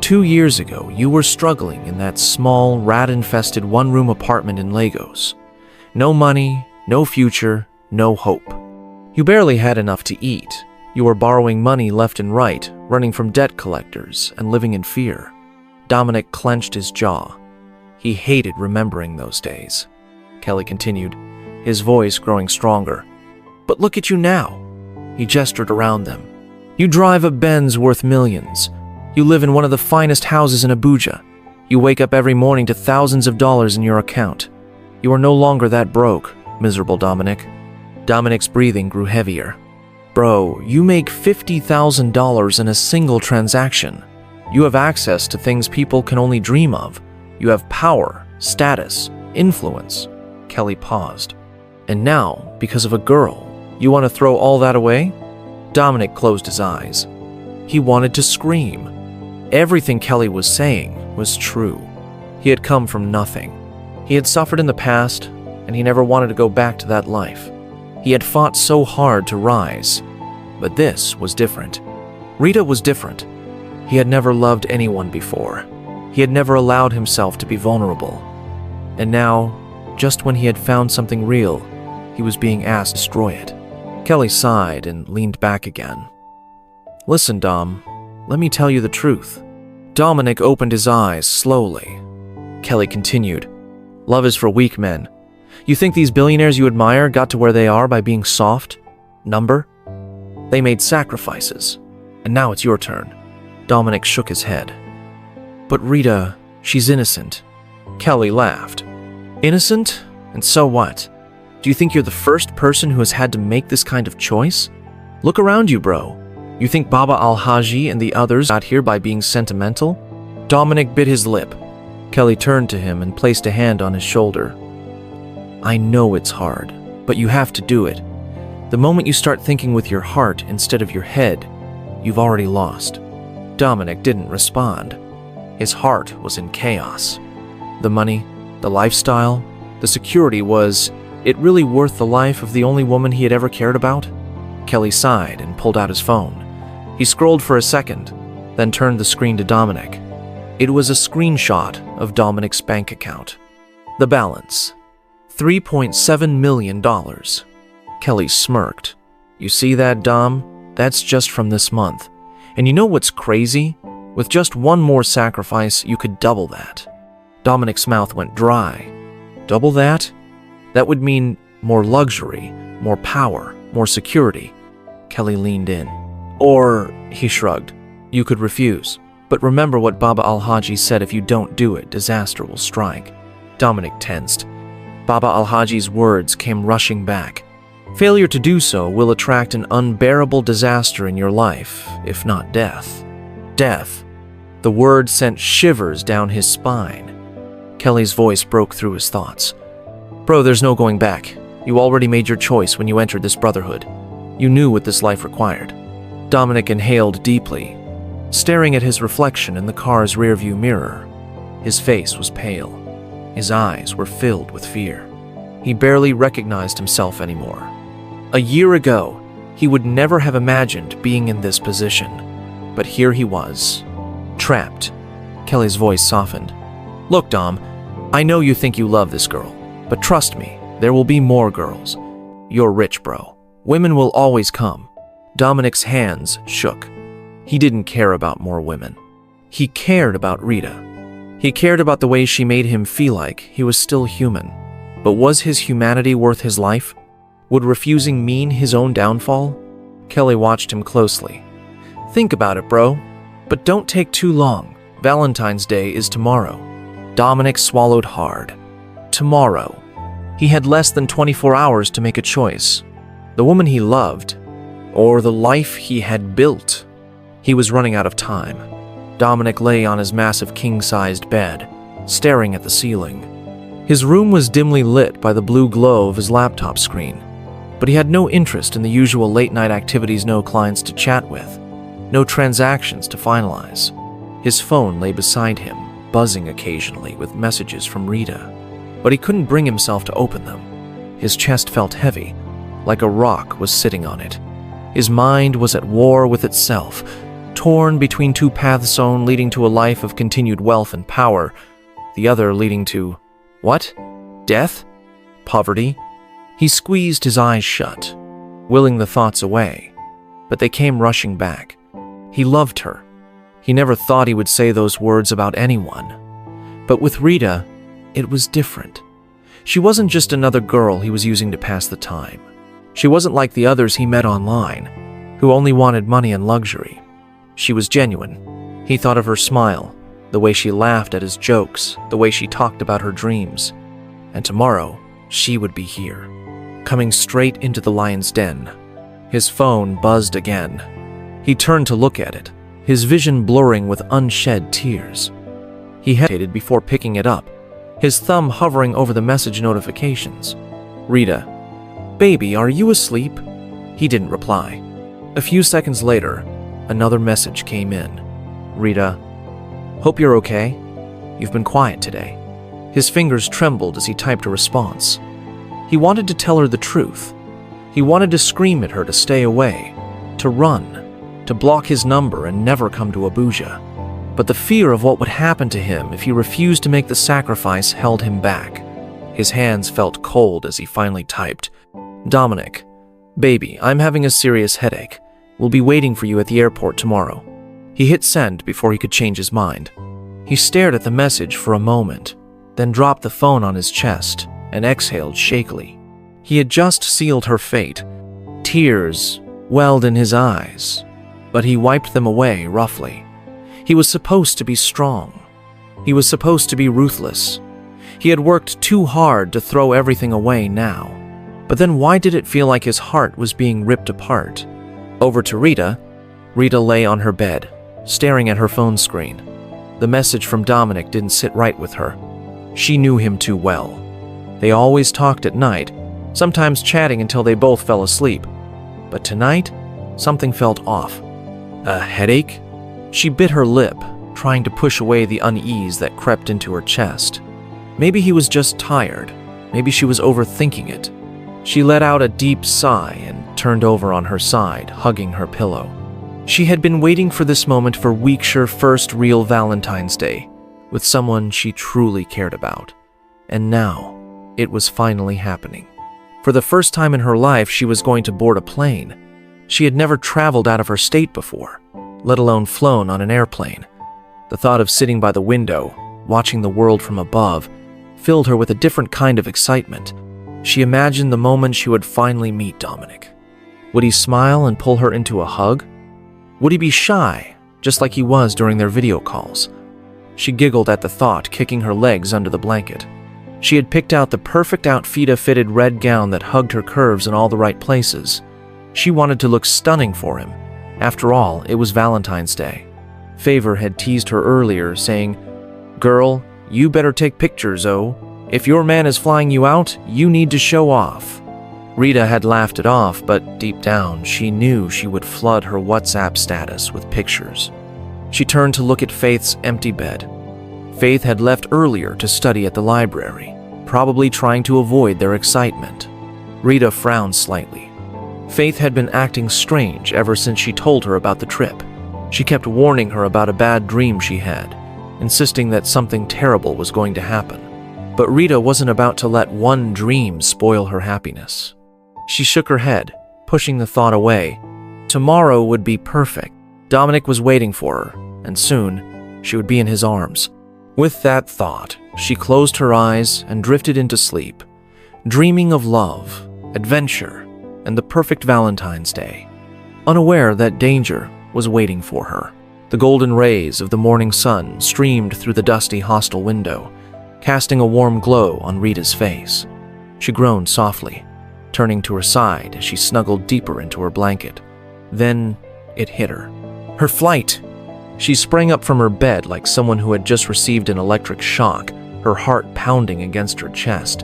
2 years ago, you were struggling in that small, rat-infested one-room apartment in Lagos. No money, no future, no hope. You barely had enough to eat. You were borrowing money left and right, running from debt collectors, and living in fear. Dominic clenched his jaw. He hated remembering those days. Kelly continued, his voice growing stronger. But look at you now. He gestured around them. You drive a Benz worth millions. You live in one of the finest houses in Abuja. You wake up every morning to thousands of dollars in your account. You are no longer that broke, miserable Dominic. Dominic's breathing grew heavier. Bro, you make $50,000 in a single transaction. You have access to things people can only dream of. You have power, status, influence. Kelly paused. And now, because of a girl, you want to throw all that away? Dominic closed his eyes. He wanted to scream. Everything Kelly was saying was true. He had come from nothing. He had suffered in the past, and he never wanted to go back to that life. He had fought so hard to rise, but this was different. Rita was different. He had never loved anyone before. He had never allowed himself to be vulnerable. And now, just when he had found something real, he was being asked to destroy it. Kelly sighed and leaned back again. Listen, Dom, let me tell you the truth. Dominic opened his eyes slowly. Kelly continued. Love is for weak men. You think these billionaires you admire got to where they are by being soft? Number? They made sacrifices. And now it's your turn. Dominic shook his head. But Rita, she's innocent. Kelly laughed. Innocent? And so what? Do you think you're the first person who has had to make this kind of choice? Look around you, bro. You think Baba Al-Haji and the others got here by being sentimental? Dominic bit his lip. Kelly turned to him and placed a hand on his shoulder. I know it's hard, but you have to do it. The moment you start thinking with your heart instead of your head, you've already lost. Dominic didn't respond. His heart was in chaos. The money, the lifestyle, the security, was it really worth the life of the only woman he had ever cared about? Kelly sighed and pulled out his phone. He scrolled for a second, then turned the screen to Dominic. It was a screenshot of Dominic's bank account. The balance, $3.7 million. Kelly smirked. You see that, Dom? That's just from this month. And you know what's crazy? With just one more sacrifice, you could double that. Dominic's mouth went dry. Double that? That would mean more luxury, more power, more security. Kelly leaned in. Or, he shrugged, you could refuse. But remember what Baba Al-Haji said, if you don't do it, disaster will strike. Dominic tensed. Baba Al-Haji's words came rushing back. Failure to do so will attract an unbearable disaster in your life, if not death. Death. The word sent shivers down his spine. Kelly's voice broke through his thoughts. Bro, there's no going back. You already made your choice when you entered this brotherhood. You knew what this life required. Dominic inhaled deeply, staring at his reflection in the car's rearview mirror. His face was pale. His eyes were filled with fear. He barely recognized himself anymore. A year ago, he would never have imagined being in this position. But here he was, trapped. Kelly's voice softened. Look, Dom, I know you think you love this girl, but trust me, there will be more girls. You're rich, bro. Women will always come. Dominic's hands shook. He didn't care about more women. He cared about Rita. He cared about the way she made him feel like he was still human. But was his humanity worth his life? Would refusing mean his own downfall? Kelly watched him closely. Think about it, bro. But don't take too long. Valentine's Day is tomorrow. Dominic swallowed hard. Tomorrow. He had less than 24 hours to make a choice. The woman he loved, or the life he had built. He was running out of time. Dominic lay on his massive king-sized bed, staring at the ceiling. His room was dimly lit by the blue glow of his laptop screen, but he had no interest in the usual late-night activities, no clients to chat with, no transactions to finalize. His phone lay beside him, buzzing occasionally with messages from Rita, but he couldn't bring himself to open them. His chest felt heavy, like a rock was sitting on it. His mind was at war with itself, torn between two paths, one leading to a life of continued wealth and power, the other leading to, what? Death? Poverty? He squeezed his eyes shut, willing the thoughts away, but they came rushing back. He loved her. He never thought he would say those words about anyone. But with Rita, it was different. She wasn't just another girl he was using to pass the time. She wasn't like the others he met online. who only wanted money and luxury. She was genuine. He thought of her smile, the way she laughed at his jokes, the way she talked about her dreams. And tomorrow, she would be here, coming straight into the lion's den. His phone buzzed again. He turned to look at it, his vision blurring with unshed tears. He hesitated before picking it up, his thumb hovering over the message notifications. Rita. Baby, are you asleep? He didn't reply. A few seconds later, another message came in. Rita. Hope you're okay. You've been quiet today. His fingers trembled as he typed a response. He wanted to tell her the truth. He wanted to scream at her to stay away, to run, to block his number and never come to Abuja. But the fear of what would happen to him if he refused to make the sacrifice held him back. His hands felt cold as he finally typed, Dominic, baby, I'm having a serious headache. We'll be waiting for you at the airport tomorrow. He hit send before he could change his mind. He stared at the message for a moment, then dropped the phone on his chest and exhaled shakily. He had just sealed her fate. Tears welled in his eyes, but he wiped them away roughly. He was supposed to be strong. He was supposed to be ruthless. He had worked too hard to throw everything away now. But then why did it feel like his heart was being ripped apart? Over to Rita. Rita lay on her bed, staring at her phone screen. The message from Dominic didn't sit right with her. She knew him too well. They always talked at night, sometimes chatting until they both fell asleep. But tonight, something felt off. A headache? She bit her lip, trying to push away the unease that crept into her chest. Maybe he was just tired. Maybe she was overthinking it. She let out a deep sigh and turned over on her side, hugging her pillow. She had been waiting for this moment for weeks, her first real Valentine's Day, with someone she truly cared about. And now, it was finally happening. For the first time in her life, she was going to board a plane. She had never traveled out of her state before, let alone flown on an airplane. The thought of sitting by the window, watching the world from above, filled her with a different kind of excitement. She imagined the moment she would finally meet Dominic. Would he smile and pull her into a hug? Would he be shy, just like he was during their video calls? She giggled at the thought, kicking her legs under the blanket. She had picked out the perfect Outfita-fitted red gown that hugged her curves in all the right places. She wanted to look stunning for him. After all, it was Valentine's Day. Favor had teased her earlier, saying, Girl, you better take pictures, oh. If your man is flying you out, you need to show off. Rita had laughed it off, but deep down, she knew she would flood her WhatsApp status with pictures. She turned to look at Faith's empty bed. Faith had left earlier to study at the library, probably trying to avoid their excitement. Rita frowned slightly. Faith had been acting strange ever since she told her about the trip. She kept warning her about a bad dream she had, insisting that something terrible was going to happen. But Rita wasn't about to let one dream spoil her happiness. She shook her head, pushing the thought away. Tomorrow would be perfect. Dominic was waiting for her, and soon she would be in his arms. With that thought, she closed her eyes and drifted into sleep, dreaming of love, adventure, and the perfect Valentine's Day, unaware that danger was waiting for her. The golden rays of the morning sun streamed through the dusty hostel window, casting a warm glow on Rita's face. She groaned softly, turning to her side as she snuggled deeper into her blanket. Then it hit her. Her flight! She sprang up from her bed like someone who had just received an electric shock, her heart pounding against her chest.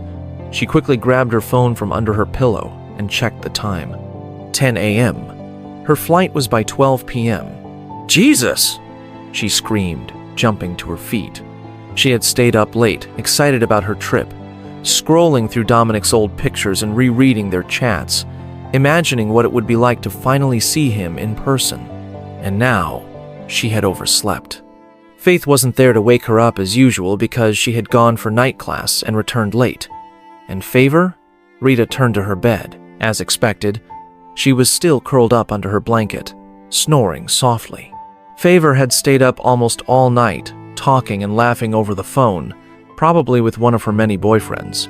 She quickly grabbed her phone from under her pillow and checked the time. 10 a.m. Her flight was by 12 p.m. Jesus! She screamed, jumping to her feet. She had stayed up late, excited about her trip, scrolling through Dominic's old pictures and rereading their chats, imagining what it would be like to finally see him in person. And now, she had overslept. Faith wasn't there to wake her up as usual because she had gone for night class and returned late. And Favor? Rita turned to her bed. As expected, she was still curled up under her blanket, snoring softly. Favor had stayed up almost all night, talking and laughing over the phone, probably with one of her many boyfriends.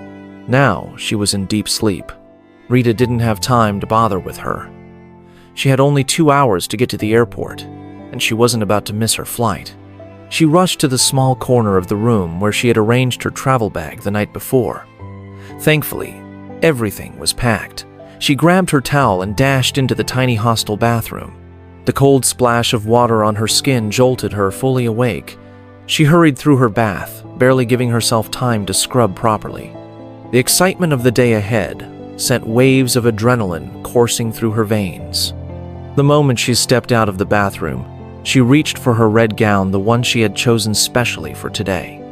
Now she was in deep sleep. Rita didn't have time to bother with her. She had only 2 hours to get to the airport, and she wasn't about to miss her flight. She rushed to the small corner of the room where she had arranged her travel bag the night before. Thankfully, everything was packed. She grabbed her towel and dashed into the tiny hostel bathroom. The cold splash of water on her skin jolted her fully awake. She hurried through her bath, barely giving herself time to scrub properly. The excitement of the day ahead sent waves of adrenaline coursing through her veins. The moment she stepped out of the bathroom, she reached for her red gown, the one she had chosen specially for today.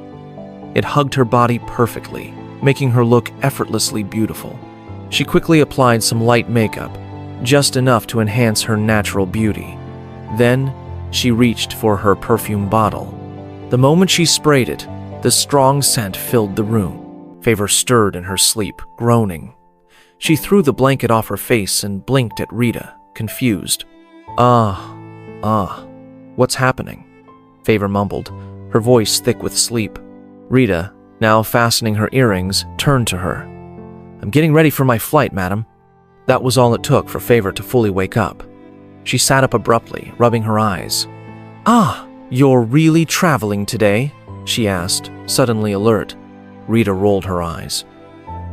It hugged her body perfectly, making her look effortlessly beautiful. She quickly applied some light makeup, just enough to enhance her natural beauty. Then, she reached for her perfume bottle. The moment she sprayed it, the strong scent filled the room. Favor stirred in her sleep, groaning. She threw the blanket off her face and blinked at Rita, confused. What's happening? Favor mumbled, her voice thick with sleep. Rita, now fastening her earrings, turned to her. I'm getting ready for my flight, madam. That was all it took for Favor to fully wake up. She sat up abruptly, rubbing her eyes. You're really traveling today? She asked, suddenly alert. Rita rolled her eyes.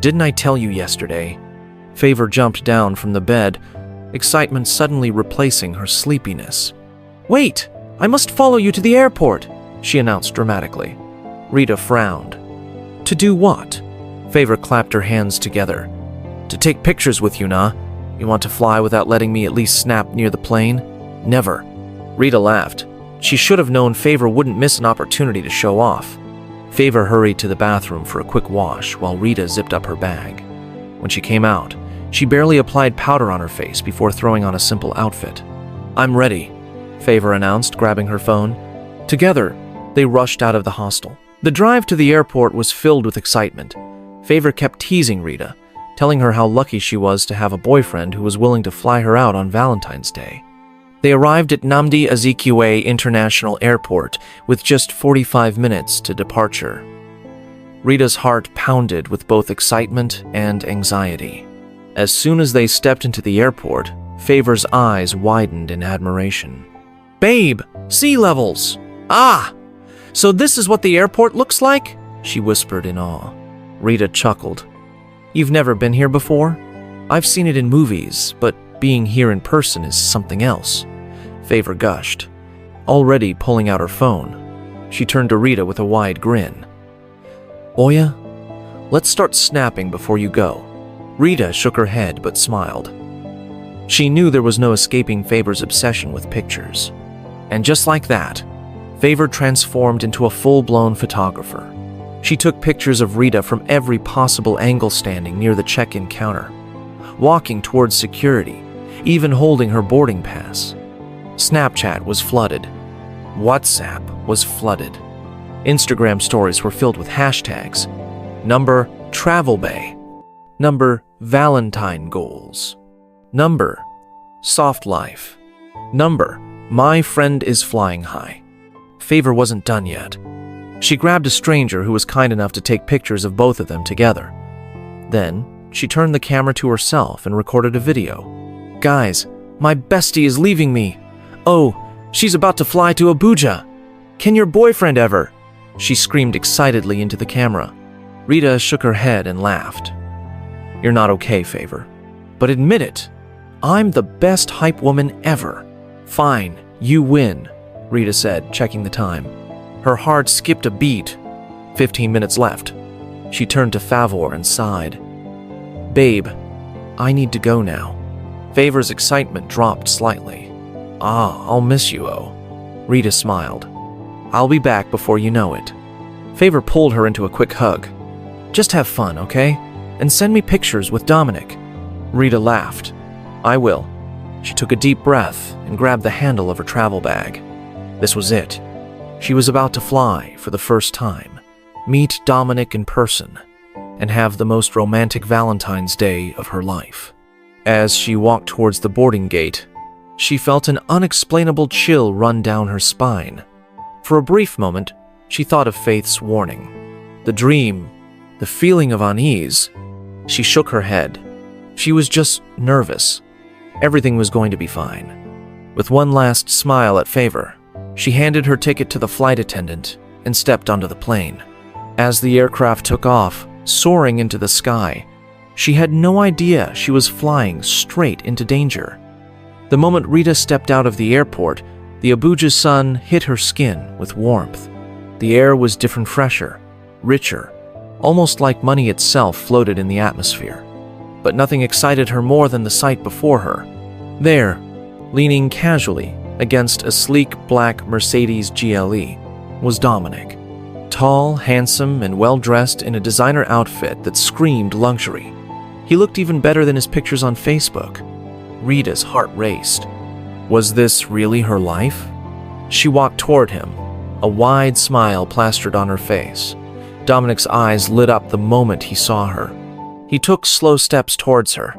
Didn't I tell you yesterday? Favor jumped down from the bed, excitement suddenly replacing her sleepiness. Wait! I must follow you to the airport, she announced dramatically. Rita frowned. To do what? Favor clapped her hands together. To take pictures with you, nah? You want to fly without letting me at least snap near the plane? Never. Rita laughed. She should have known Favor wouldn't miss an opportunity to show off. Favor hurried to the bathroom for a quick wash while Rita zipped up her bag. When she came out, she barely applied powder on her face before throwing on a simple outfit. I'm ready, Favor announced, grabbing her phone. Together, they rushed out of the hostel. The drive to the airport was filled with excitement. Favor kept teasing Rita, telling her how lucky she was to have a boyfriend who was willing to fly her out on Valentine's Day. They arrived at Nnamdi Azikiwe International Airport with just 45 minutes to departure. Rita's heart pounded with both excitement and anxiety. As soon as they stepped into the airport, Favor's eyes widened in admiration. Babe, sea levels! So this is what the airport looks like? She whispered in awe. Rita chuckled. You've never been here before? I've seen it in movies, but being here in person is something else. Favor gushed, already pulling out her phone. She turned to Rita with a wide grin. Oya, let's start snapping before you go. Rita shook her head but smiled. She knew there was no escaping Favor's obsession with pictures. And just like that, Favor transformed into a full-blown photographer. She took pictures of Rita from every possible angle, standing near the check-in counter, walking towards security, even holding her boarding pass. Snapchat was flooded. WhatsApp was flooded. Instagram stories were filled with hashtags. Number Travel Bay. Number Valentine Goals. Number Soft Life. Number My Friend is Flying High. Favor wasn't done yet. She grabbed a stranger who was kind enough to take pictures of both of them together. Then, she turned the camera to herself and recorded a video. Guys, my bestie is leaving me. Oh, she's about to fly to Abuja. Can your boyfriend ever? She screamed excitedly into the camera. Rita shook her head and laughed. You're not okay, Favor. But admit it. I'm the best hype woman ever. Fine, you win, Rita said, checking the time. Her heart skipped a beat. 15 minutes left. She turned to Favor and sighed. Babe, I need to go now. Favor's excitement dropped slightly. I'll miss you, Rita smiled. I'll be back before you know it. Favor pulled her into a quick hug. Just have fun, okay? And send me pictures with Dominic. Rita laughed. I will. She took a deep breath and grabbed the handle of her travel bag. This was it. She was about to fly for the first time, meet Dominic in person, and have the most romantic Valentine's Day of her life. As she walked towards the boarding gate, she felt an unexplainable chill run down her spine. For a brief moment, she thought of Faith's warning. The dream, the feeling of unease. She shook her head. She was just nervous. Everything was going to be fine. With one last smile at favor, she handed her ticket to the flight attendant and stepped onto the plane. As the aircraft took off, soaring into the sky, she had no idea she was flying straight into danger. The moment Rita stepped out of the airport, the Abuja sun hit her skin with warmth. The air was different, fresher, richer, almost like money itself floated in the atmosphere. But nothing excited her more than the sight before her. There, leaning casually against a sleek black Mercedes GLE, was Dominic. Tall, handsome, and well-dressed in a designer outfit that screamed luxury. He looked even better than his pictures on Facebook. Rita's heart raced. Was this really her life? She walked toward him, a wide smile plastered on her face. Dominic's eyes lit up the moment he saw her. He took slow steps towards her,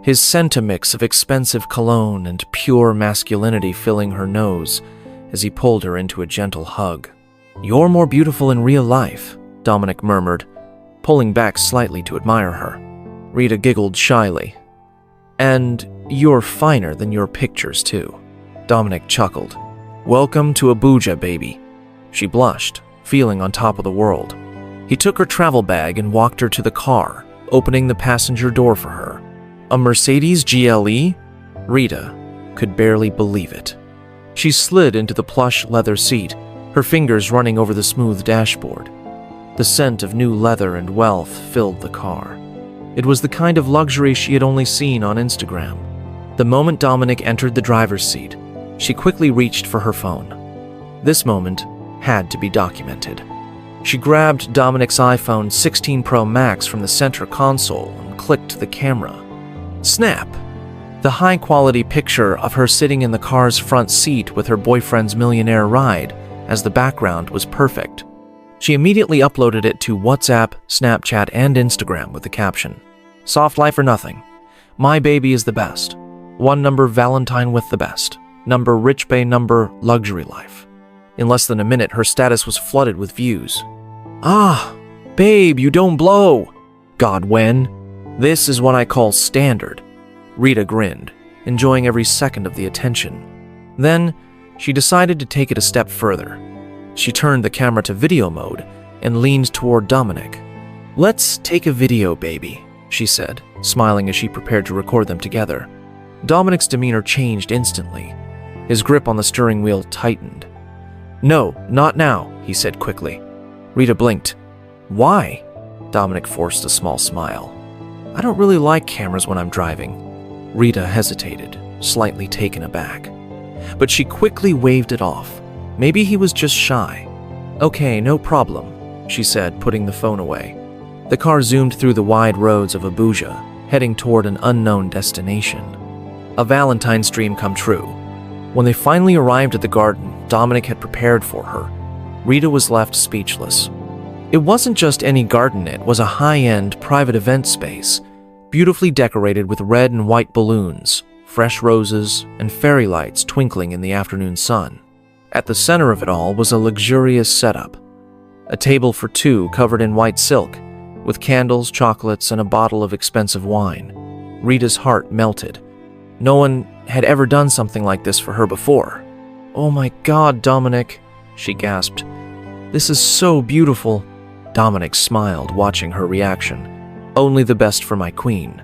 his scent a mix of expensive cologne and pure masculinity filling her nose as he pulled her into a gentle hug. "You're more beautiful in real life," Dominic murmured, pulling back slightly to admire her. Rita giggled shyly. "And you're finer than your pictures, too." Dominic chuckled. "Welcome to Abuja, baby." She blushed, feeling on top of the world. He took her travel bag and walked her to the car, opening the passenger door for her. A Mercedes GLE? Rita could barely believe it. She slid into the plush leather seat, her fingers running over the smooth dashboard. The scent of new leather and wealth filled the car. It was the kind of luxury she had only seen on Instagram. The moment Dominic entered the driver's seat, she quickly reached for her phone. This moment had to be documented. She grabbed Dominic's iPhone 16 Pro Max from the center console and clicked the camera. Snap! The high-quality picture of her sitting in the car's front seat with her boyfriend's millionaire ride as the background was perfect. She immediately uploaded it to WhatsApp, Snapchat, and Instagram with the caption, "Soft life or nothing. My baby is the best. One number Valentine with the best. Number rich bay number luxury life." In less than a minute, her status was flooded with views. "Ah, babe, you don't blow." "God, when? This is what I call standard." Rita grinned, enjoying every second of the attention. Then, she decided to take it a step further. She turned the camera to video mode and leaned toward Dominic. "Let's take a video, baby," she said, smiling as she prepared to record them together. Dominic's demeanor changed instantly. His grip on the steering wheel tightened. "No, not now," he said quickly. Rita blinked. "Why?" Dominic forced a small smile. "I don't really like cameras when I'm driving." Rita hesitated, slightly taken aback. But she quickly waved it off. Maybe he was just shy. "Okay, no problem," she said, putting the phone away. The car zoomed through the wide roads of Abuja, heading toward an unknown destination. A Valentine's dream come true. When they finally arrived at the garden Dominic had prepared for her, Rita was left speechless. It wasn't just any garden, it was a high-end private event space, beautifully decorated with red and white balloons, fresh roses, and fairy lights twinkling in the afternoon sun. At the center of it all was a luxurious setup. A table for two covered in white silk, with candles, chocolates, and a bottle of expensive wine. Rita's heart melted. No one had ever done something like this for her before. "Oh my God, Dominic," she gasped. "This is so beautiful." Dominic smiled, watching her reaction. "Only the best for my queen."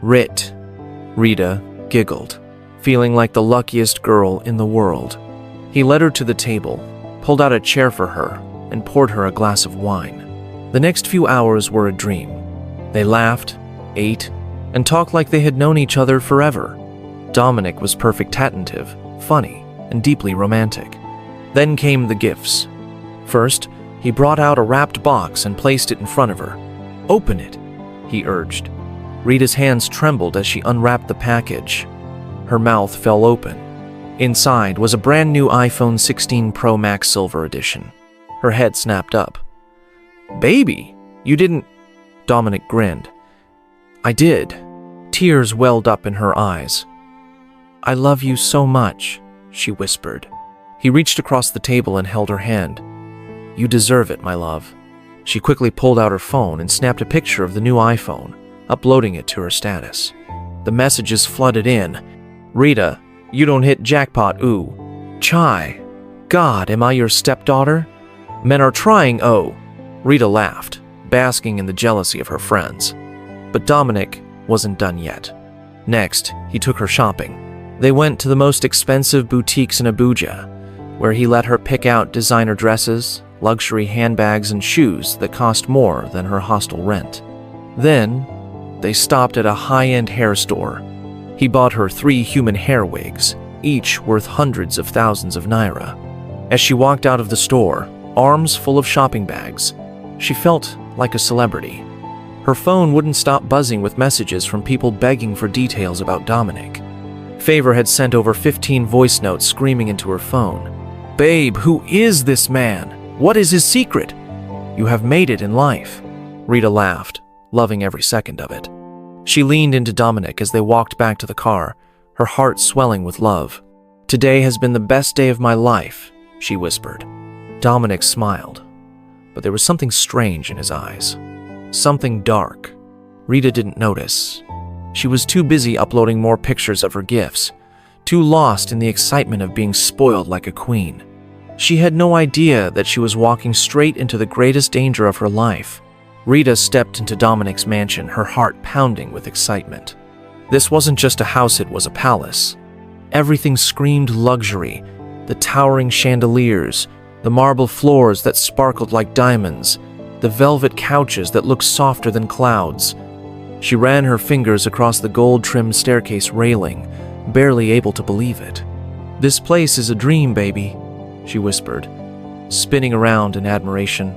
Rita giggled, feeling like the luckiest girl in the world. He led her to the table, pulled out a chair for her, and poured her a glass of wine. The next few hours were a dream. They laughed, ate, and talked like they had known each other forever. Dominic was perfect, attentive, funny, and deeply romantic. Then came the gifts. First, he brought out a wrapped box and placed it in front of her. "Open it," he urged. Rita's hands trembled as she unwrapped the package. Her mouth fell open. Inside was a brand new iPhone 16 Pro Max Silver Edition. Her head snapped up. "Baby, you didn't..." Dominic grinned. "I did." Tears welled up in her eyes. "I love you so much," she whispered. He reached across the table and held her hand. "You deserve it, my love." She quickly pulled out her phone and snapped a picture of the new iPhone, uploading it to her status. The messages flooded in. Rita, you don't hit jackpot, ooh. Chai. God, am I your stepdaughter? Men are trying, oh. Rita laughed, basking in the jealousy of her friends. But Dominic wasn't done yet. Next, he took her shopping. They went to the most expensive boutiques in Abuja, where he let her pick out designer dresses, luxury handbags, and shoes that cost more than her hostel rent. Then, they stopped at a high-end hair store. He bought her 3 human hair wigs, each worth hundreds of thousands of naira. As she walked out of the store, arms full of shopping bags, she felt like a celebrity. Her phone wouldn't stop buzzing with messages from people begging for details about Dominic. Favor had sent over 15 voice notes screaming into her phone. Babe, who is this man? What is his secret? You have made it in life. Rita laughed, loving every second of it. She leaned into Dominic as they walked back to the car, her heart swelling with love. Today has been the best day of my life, she whispered. Dominic smiled, but there was something strange in his eyes. Something dark. Rita didn't notice. She was too busy uploading more pictures of her gifts, too lost in the excitement of being spoiled like a queen. She had no idea that she was walking straight into the greatest danger of her life. Rita stepped into Dominic's mansion, her heart pounding with excitement. This wasn't just a house, it was a palace. Everything screamed luxury, the towering chandeliers, the marble floors that sparkled like diamonds, the velvet couches that looked softer than clouds. She ran her fingers across the gold-trimmed staircase railing, barely able to believe it. This place is a dream, baby, she whispered, spinning around in admiration.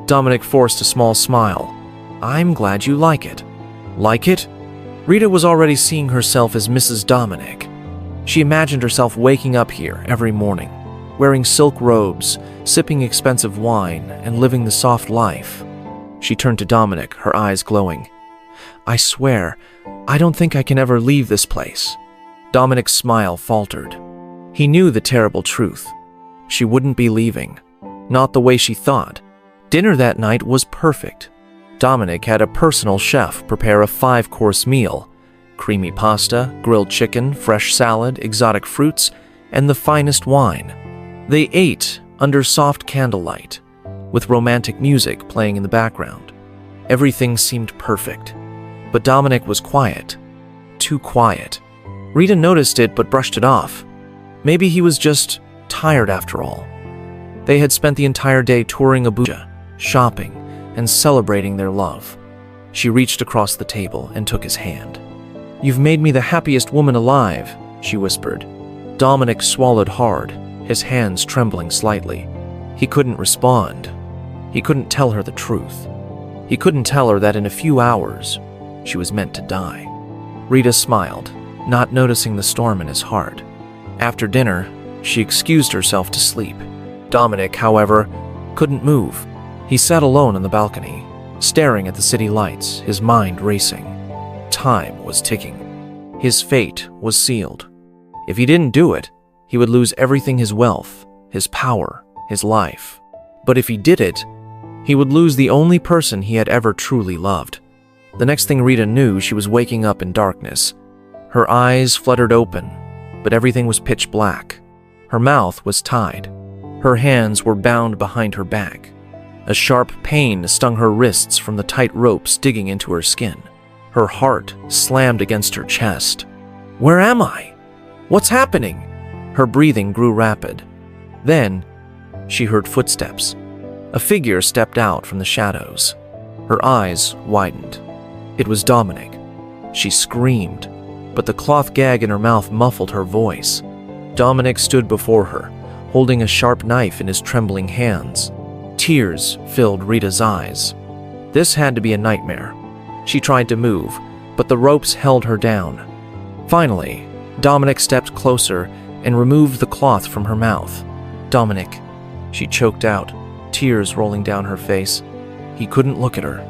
Dominic forced a small smile. I'm glad you like it. Like it? Rita was already seeing herself as Mrs. Dominic. She imagined herself waking up here every morning, wearing silk robes, sipping expensive wine, and living the soft life. She turned to Dominic, her eyes glowing. I swear, I don't think I can ever leave this place. Dominic's smile faltered. He knew the terrible truth. She wouldn't be leaving. Not the way she thought. Dinner that night was perfect. Dominic had a personal chef prepare a 5-course meal. Creamy pasta, grilled chicken, fresh salad, exotic fruits, and the finest wine. They ate under soft candlelight, with romantic music playing in the background. Everything seemed perfect. But Dominic was quiet. Too quiet. Rita noticed it but brushed it off. Maybe he was just tired after all. They had spent the entire day touring Abuja, shopping, and celebrating their love. She reached across the table and took his hand. You've made me the happiest woman alive, she whispered. Dominic swallowed hard, his hands trembling slightly. He couldn't respond. He couldn't tell her the truth. He couldn't tell her that in a few hours, she was meant to die. Rita smiled, not noticing the storm in his heart. After dinner, she excused herself to sleep. Dominic, however, couldn't move. He sat alone on the balcony, staring at the city lights, his mind racing. Time was ticking. His fate was sealed. If he didn't do it, he would lose everything: his wealth, his power, his life. But if he did it, he would lose the only person he had ever truly loved. The next thing Rita knew, she was waking up in darkness. Her eyes fluttered open, but everything was pitch black. Her mouth was tied. Her hands were bound behind her back. A sharp pain stung her wrists from the tight ropes digging into her skin. Her heart slammed against her chest. Where am I? What's happening? Her breathing grew rapid. Then, she heard footsteps. A figure stepped out from the shadows. Her eyes widened. It was Dominic. She screamed, but the cloth gag in her mouth muffled her voice. Dominic stood before her, holding a sharp knife in his trembling hands. Tears filled Rita's eyes. This had to be a nightmare. She tried to move, but the ropes held her down. Finally, Dominic stepped closer and removed the cloth from her mouth. Dominic, she choked out, tears rolling down her face. He couldn't look at her.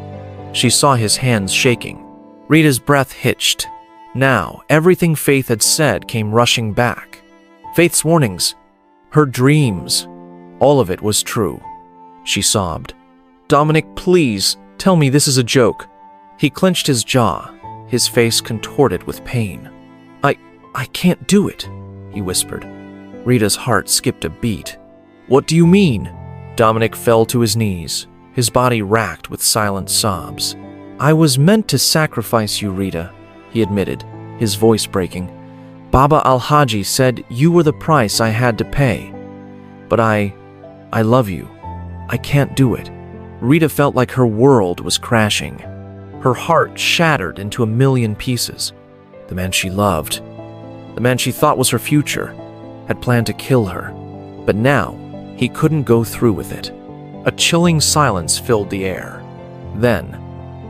She saw his hands shaking. Rita's breath hitched. Now, everything Faith had said came rushing back. Faith's warnings, her dreams, all of it was true. She sobbed. Dominic, please, tell me this is a joke. He clenched his jaw, his face contorted with pain. I can't do it, he whispered. Rita's heart skipped a beat. What do you mean? Dominic fell to his knees, his body racked with silent sobs. I was meant to sacrifice you, Rita, he admitted, his voice breaking. Baba Al-Haji said you were the price I had to pay. But I love you. I can't do it. Rita felt like her world was crashing. Her heart shattered into a million pieces. The man she loved, the man she thought was her future, had planned to kill her. But now, he couldn't go through with it. A chilling silence filled the air. Then,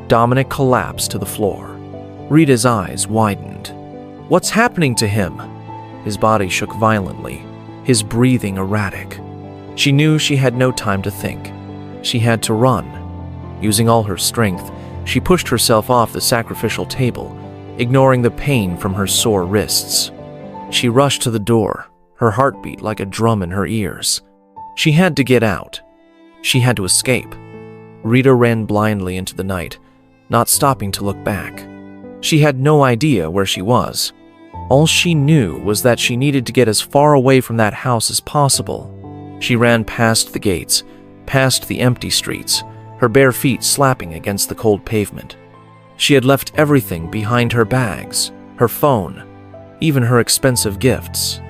Dominic collapsed to the floor. Rita's eyes widened. What's happening to him? His body shook violently, his breathing erratic. She knew she had no time to think. She had to run. Using all her strength, she pushed herself off the sacrificial table, ignoring the pain from her sore wrists. She rushed to the door, her heartbeat like a drum in her ears. She had to get out. She had to escape. Rita ran blindly into the night, not stopping to look back. She had no idea where she was. All she knew was that she needed to get as far away from that house as possible. She ran past the gates, past the empty streets, her bare feet slapping against the cold pavement. She had left everything behind: her bags, her phone, even her expensive gifts.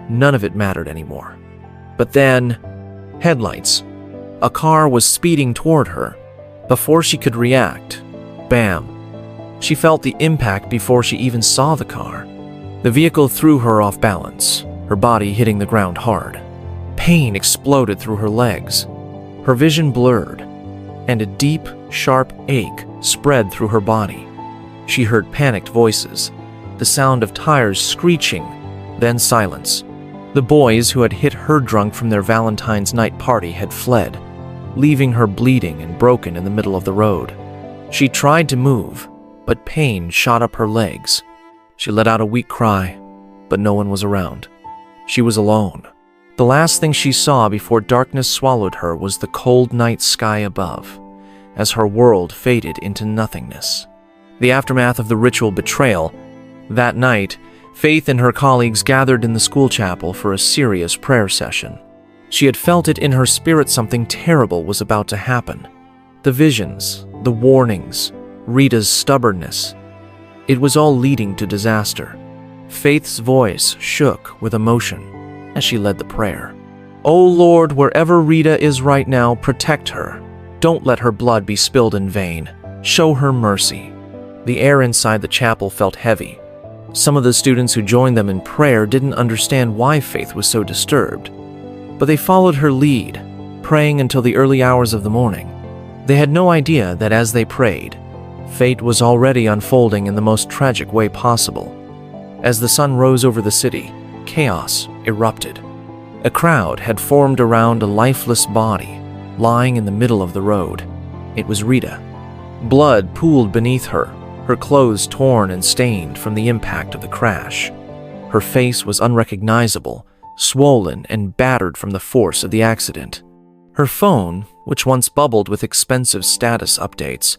None of it mattered anymore. But then, headlights. A car was speeding toward her. Before she could react, bam. She felt the impact before she even saw the car. The vehicle threw her off balance, her body hitting the ground hard. Pain exploded through her legs. Her vision blurred, and a deep, sharp ache spread through her body. She heard panicked voices, the sound of tires screeching, then silence. The boys who had hit her drunk from their Valentine's night party had fled, leaving her bleeding and broken in the middle of the road. She tried to move, but pain shot up her legs. She let out a weak cry, but no one was around. She was alone. The last thing she saw before darkness swallowed her was the cold night sky above, as her world faded into nothingness. The aftermath of the ritual betrayal. That night, Faith and her colleagues gathered in the school chapel for a serious prayer session. She had felt it in her spirit something terrible was about to happen. The visions, the warnings, Rita's stubbornness. It was all leading to disaster. Faith's voice shook with emotion as she led the prayer. "O Lord, wherever Rita is right now, protect her. Don't let her blood be spilled in vain. Show her mercy." The air inside the chapel felt heavy. Some of the students who joined them in prayer didn't understand why Faith was so disturbed, but they followed her lead, praying until the early hours of the morning. They had no idea that as they prayed, fate was already unfolding in the most tragic way possible. As the sun rose over the city, chaos erupted. A crowd had formed around a lifeless body, lying in the middle of the road. It was Rita. Blood pooled beneath her, her clothes torn and stained from the impact of the crash. Her face was unrecognizable, swollen and battered from the force of the accident. Her phone, which once bubbled with expensive status updates,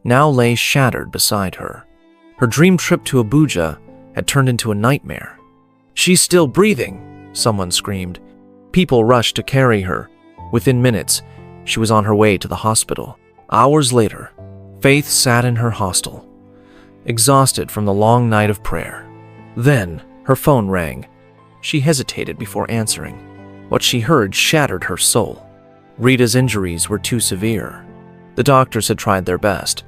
now lay shattered beside her. Her dream trip to Abuja had turned into a nightmare. "She's still breathing," someone screamed. People rushed to carry her. Within minutes, she was on her way to the hospital. Hours later, Faith sat in her hostel, exhausted from the long night of prayer. Then, her phone rang. She hesitated before answering. What she heard shattered her soul. Rita's injuries were too severe. The doctors had tried their best,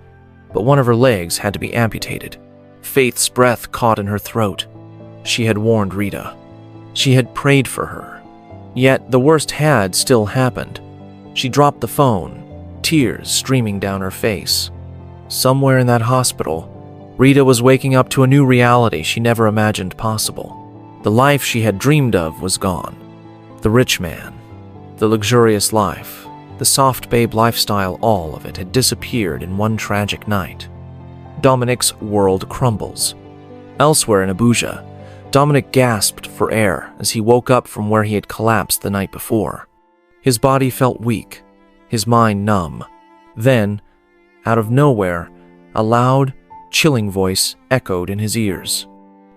but one of her legs had to be amputated. Faith's breath caught in her throat. She had warned Rita. She had prayed for her. Yet the worst had still happened. She dropped the phone, tears streaming down her face. Somewhere in that hospital, Rita was waking up to a new reality she never imagined possible. The life she had dreamed of was gone. The rich man, the luxurious life, the soft babe lifestyle, all of it had disappeared in one tragic night. Dominic's world crumbles. Elsewhere in Abuja, Dominic gasped for air as he woke up from where he had collapsed the night before. His body felt weak, his mind numb. Then, out of nowhere, a loud, chilling voice echoed in his ears.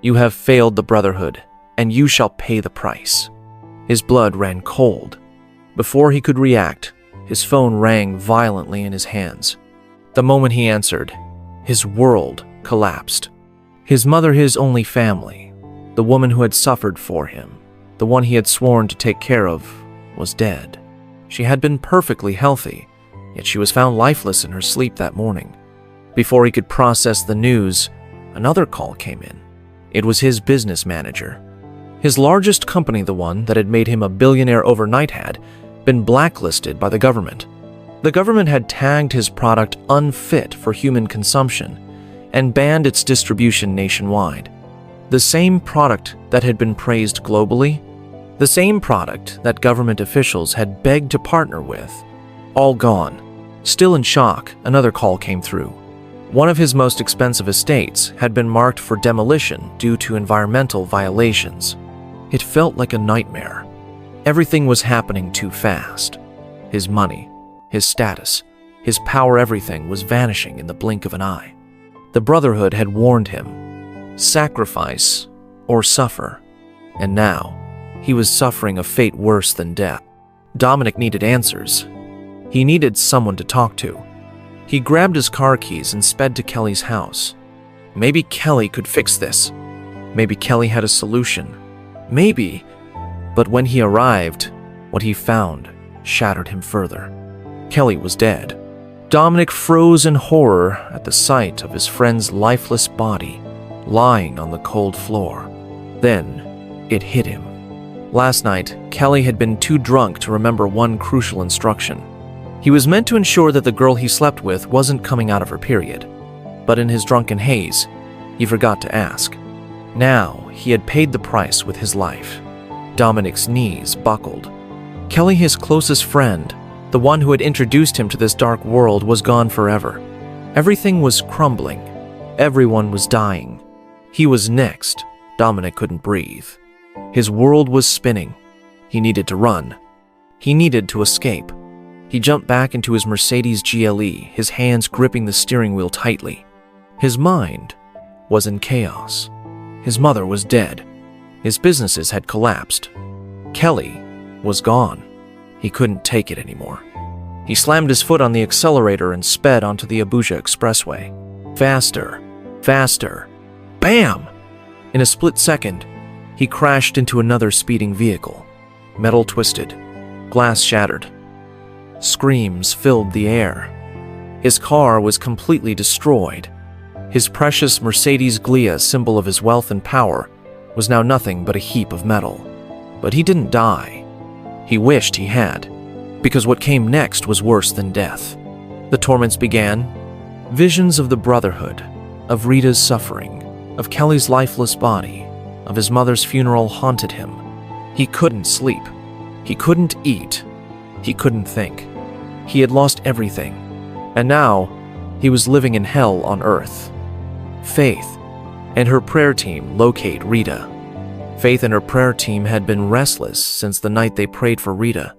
You have failed the brotherhood, and you shall pay the price." His blood ran cold. Before he could react, his phone rang violently in his hands. The moment he answered, his world collapsed. His mother, his only family, the woman who had suffered for him, the one he had sworn to take care of, was dead. She had been perfectly healthy, yet she was found lifeless in her sleep that morning. Before he could process the news, another call came in. It was his business manager. His largest company, the one that had made him a billionaire overnight, had been blacklisted by the government. The government had tagged his product unfit for human consumption and banned its distribution nationwide. The same product that had been praised globally, the same product that government officials had begged to partner with, all gone. Still in shock, another call came through. One of his most expensive estates had been marked for demolition due to environmental violations. It felt like a nightmare. Everything was happening too fast. His money, his status, his power, everything was vanishing in the blink of an eye. The Brotherhood had warned him, sacrifice or suffer, and now he was suffering a fate worse than death. Dominic needed answers. He needed someone to talk to. He grabbed his car keys and sped to Kelly's house. Maybe Kelly could fix this. Maybe Kelly had a solution. Maybe. But when he arrived, what he found shattered him further. Kelly was dead. Dominic froze in horror at the sight of his friend's lifeless body lying on the cold floor. Then it hit him. Last night, Kelly had been too drunk to remember one crucial instruction. He was meant to ensure that the girl he slept with wasn't coming out of her period. But in his drunken haze, he forgot to ask. Now, he had paid the price with his life. Dominic's knees buckled. Kelly, his closest friend, the one who had introduced him to this dark world, was gone forever. Everything was crumbling. Everyone was dying. He was next. Dominic couldn't breathe. His world was spinning. He needed to run. He needed to escape. He jumped back into his Mercedes GLE, his hands gripping the steering wheel tightly. His mind was in chaos. His mother was dead. His businesses had collapsed. Kelly was gone. He couldn't take it anymore. He slammed his foot on the accelerator and sped onto the Abuja expressway. Faster, faster. Bam! In a split second, he crashed into another speeding vehicle. Metal twisted. Glass shattered. Screams filled the air. His car was completely destroyed. His precious Mercedes Glea, symbol of his wealth and power, was now nothing but a heap of metal. But he didn't die. He wished he had, because what came next was worse than death. The torments began. Visions of the Brotherhood, of Rita's suffering, of Kelly's lifeless body, of his mother's funeral haunted him. He couldn't sleep. He couldn't eat. He couldn't think. He had lost everything, and now he was living in hell on earth. Faith and her prayer team locate Rita. Faith and her prayer team had been restless since the night they prayed for Rita.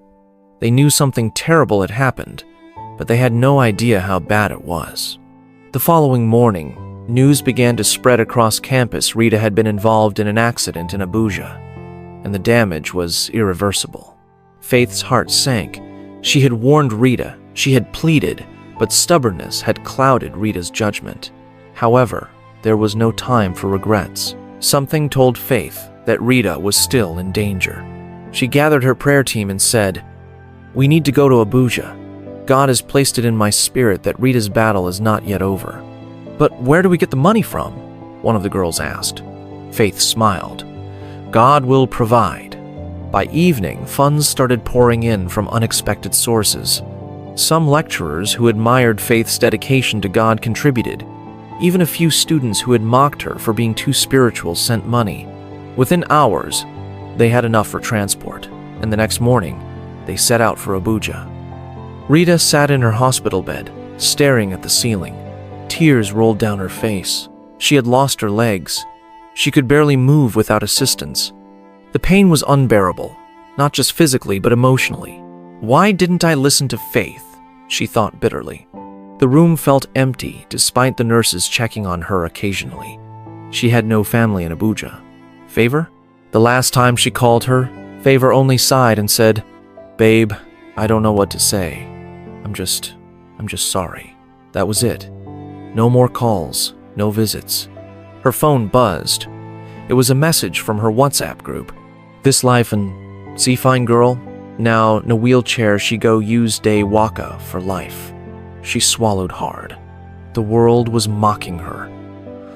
They knew something terrible had happened, but they had no idea how bad it was. The following morning, news began to spread across campus. Rita had been involved in an accident in Abuja, and the damage was irreversible. Faith's heart sank. She had warned Rita, she had pleaded, but stubbornness had clouded Rita's judgment. However, there was no time for regrets. Something told Faith that Rita was still in danger. She gathered her prayer team and said, "We need to go to Abuja. God has placed it in my spirit that Rita's battle is not yet over." "But where do we get the money from?" one of the girls asked. Faith smiled. "God will provide." By evening, funds started pouring in from unexpected sources. Some lecturers who admired Faith's dedication to God contributed. Even a few students who had mocked her for being too spiritual sent money. Within hours, they had enough for transport, and the next morning, they set out for Abuja. Rita sat in her hospital bed, staring at the ceiling. Tears rolled down her face. She had lost her legs. She could barely move without assistance. The pain was unbearable, not just physically but emotionally. Why didn't I listen to Faith? She thought bitterly. The room felt empty despite the nurses checking on her occasionally. She had no family in Abuja. Favor? The last time she called her, Favor only sighed and said, "Babe, I don't know what to say. I'm just sorry." That was it. No more calls, no visits. Her phone buzzed. It was a message from her WhatsApp group. "This life and see fine girl. Now in a wheelchair she go use day waka for life." She swallowed hard. The world was mocking her.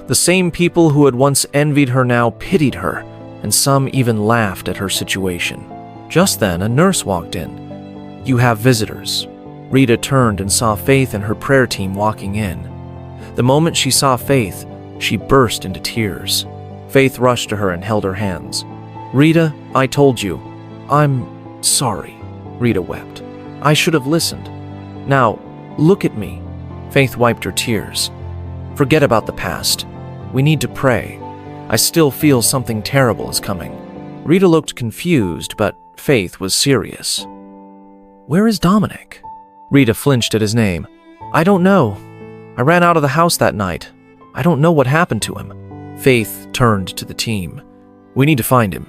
The same people who had once envied her now pitied her, and some even laughed at her situation. Just then, a nurse walked in. "You have visitors." Rita turned and saw Faith and her prayer team walking in. The moment she saw Faith, she burst into tears. Faith rushed to her and held her hands. "Rita, I told you. I'm sorry," Rita wept. "I should have listened. Now, look at me." Faith wiped her tears. "Forget about the past. We need to pray. I still feel something terrible is coming." Rita looked confused, but Faith was serious. "Where is Dominic?" Rita flinched at his name. "I don't know. I ran out of the house that night. I don't know what happened to him." Faith turned to the team. "We need to find him."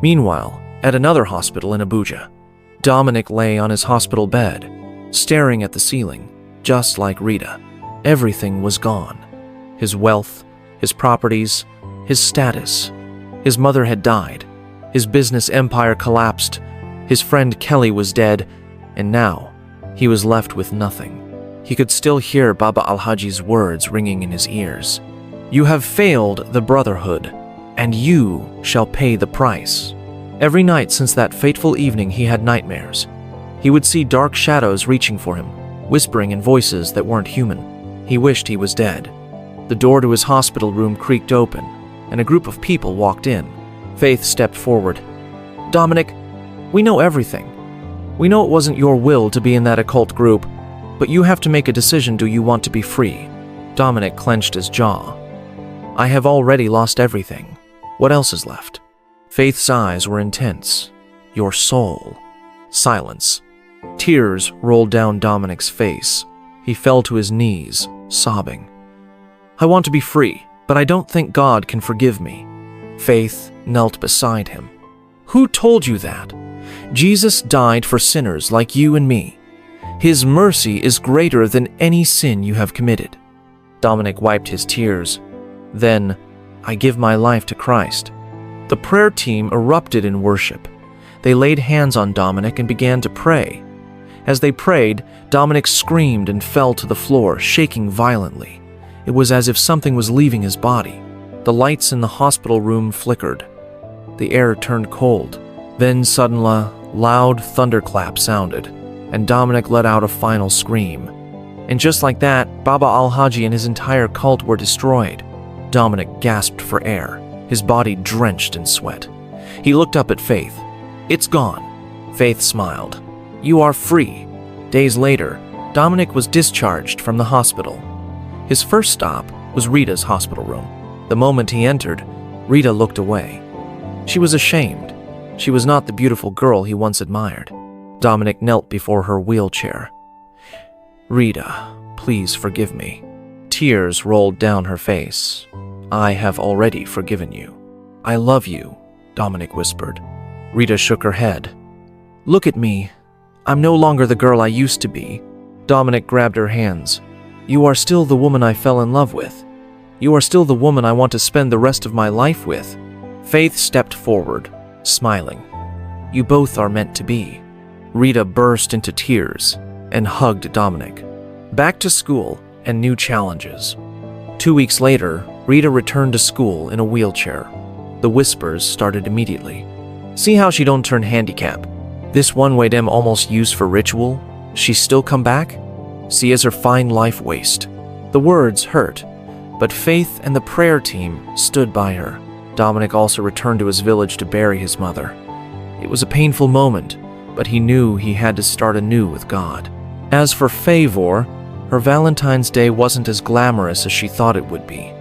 Meanwhile, at another hospital in Abuja, Dominic lay on his hospital bed, staring at the ceiling, just like Rita. Everything was gone. His wealth, his properties, his status. His mother had died. His business empire collapsed. His friend Kelly was dead, and now he was left with nothing. He could still hear Baba Alhaji's words ringing in his ears. "You have failed the brotherhood, and you shall pay the price." Every night since that fateful evening he had nightmares. He would see dark shadows reaching for him, whispering in voices that weren't human. He wished he was dead. The door to his hospital room creaked open, and a group of people walked in. Faith stepped forward. "Dominic, we know everything. We know it wasn't your will to be in that occult group, but you have to make a decision. Do you want to be free?" Dominic clenched his jaw. "I have already lost everything. What else is left?" Faith's eyes were intense. "Your soul." Silence. Tears rolled down Dominic's face. He fell to his knees, sobbing. "I want to be free, but I don't think God can forgive me." Faith knelt beside him. "Who told you that? Jesus died for sinners like you and me. His mercy is greater than any sin you have committed." Dominic wiped his tears. "Then, I give my life to Christ." The prayer team erupted in worship. They laid hands on Dominic and began to pray. As they prayed, Dominic screamed and fell to the floor, shaking violently. It was as if something was leaving his body. The lights in the hospital room flickered. The air turned cold. Then suddenly, loud thunderclap sounded, and Dominic let out a final scream. And just like that, Baba Alhaji and his entire cult were destroyed. Dominic gasped for air, his body drenched in sweat. He looked up at Faith. "It's gone." Faith smiled. "You are free." Days later, Dominic was discharged from the hospital. His first stop was Rita's hospital room. The moment he entered, Rita looked away. She was ashamed. She was not the beautiful girl he once admired. Dominic knelt before her wheelchair. "Rita, please forgive me." Tears rolled down her face. "I have already forgiven you." "I love you," Dominic whispered. Rita shook her head. "Look at me. I'm no longer the girl I used to be." Dominic grabbed her hands. "You are still the woman I fell in love with. You are still the woman I want to spend the rest of my life with." Faith stepped forward, smiling. "You both are meant to be." Rita burst into tears and hugged Dominic. Back to school and new challenges. 2 weeks later, Rita returned to school in a wheelchair. The whispers started immediately. "See how she don't turn handicap? This one way dem almost used for ritual, she still come back? See as her fine life waste." The words hurt, but Faith and the prayer team stood by her. Dominic also returned to his village to bury his mother. It was a painful moment, but he knew he had to start anew with God. As for Favor, her Valentine's Day wasn't as glamorous as she thought it would be.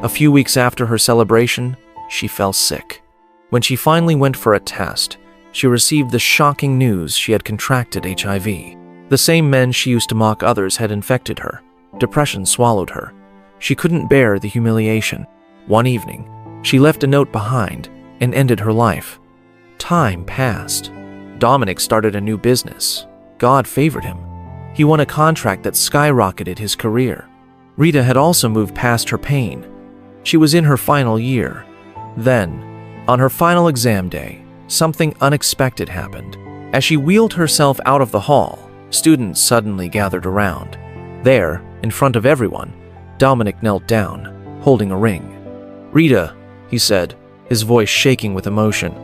A few weeks after her celebration, she fell sick. When she finally went for a test, she received the shocking news she had contracted HIV. The same men she used to mock others had infected her. Depression swallowed her. She couldn't bear the humiliation. One evening, she left a note behind and ended her life. Time passed. Dominic started a new business. God favored him. He won a contract that skyrocketed his career. Rita had also moved past her pain. She was in her final year. Then, on her final exam day, something unexpected happened. As she wheeled herself out of the hall, students suddenly gathered around. There, in front of everyone, Dominic knelt down, holding a ring. "Rita," he said, his voice shaking with emotion,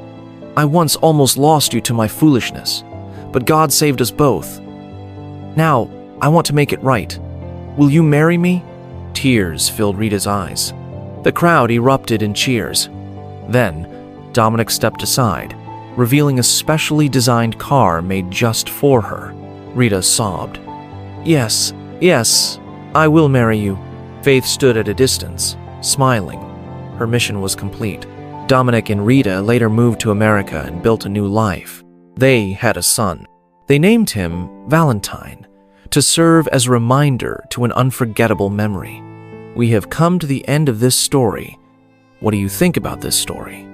"I once almost lost you to my foolishness, but God saved us both. Now, I want to make it right. Will you marry me?" Tears filled Rita's eyes. The crowd erupted in cheers. Then, Dominic stepped aside, revealing a specially designed car made just for her. Rita sobbed. Yes, I will marry you." Faith stood at a distance, smiling. Her mission was complete. Dominic and Rita later moved to America and built a new life. They had a son. They named him Valentine, to serve as a reminder to an unforgettable memory. We have come to the end of this story. What do you think about this story?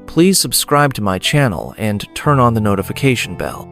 Please subscribe to my channel and turn on the notification bell.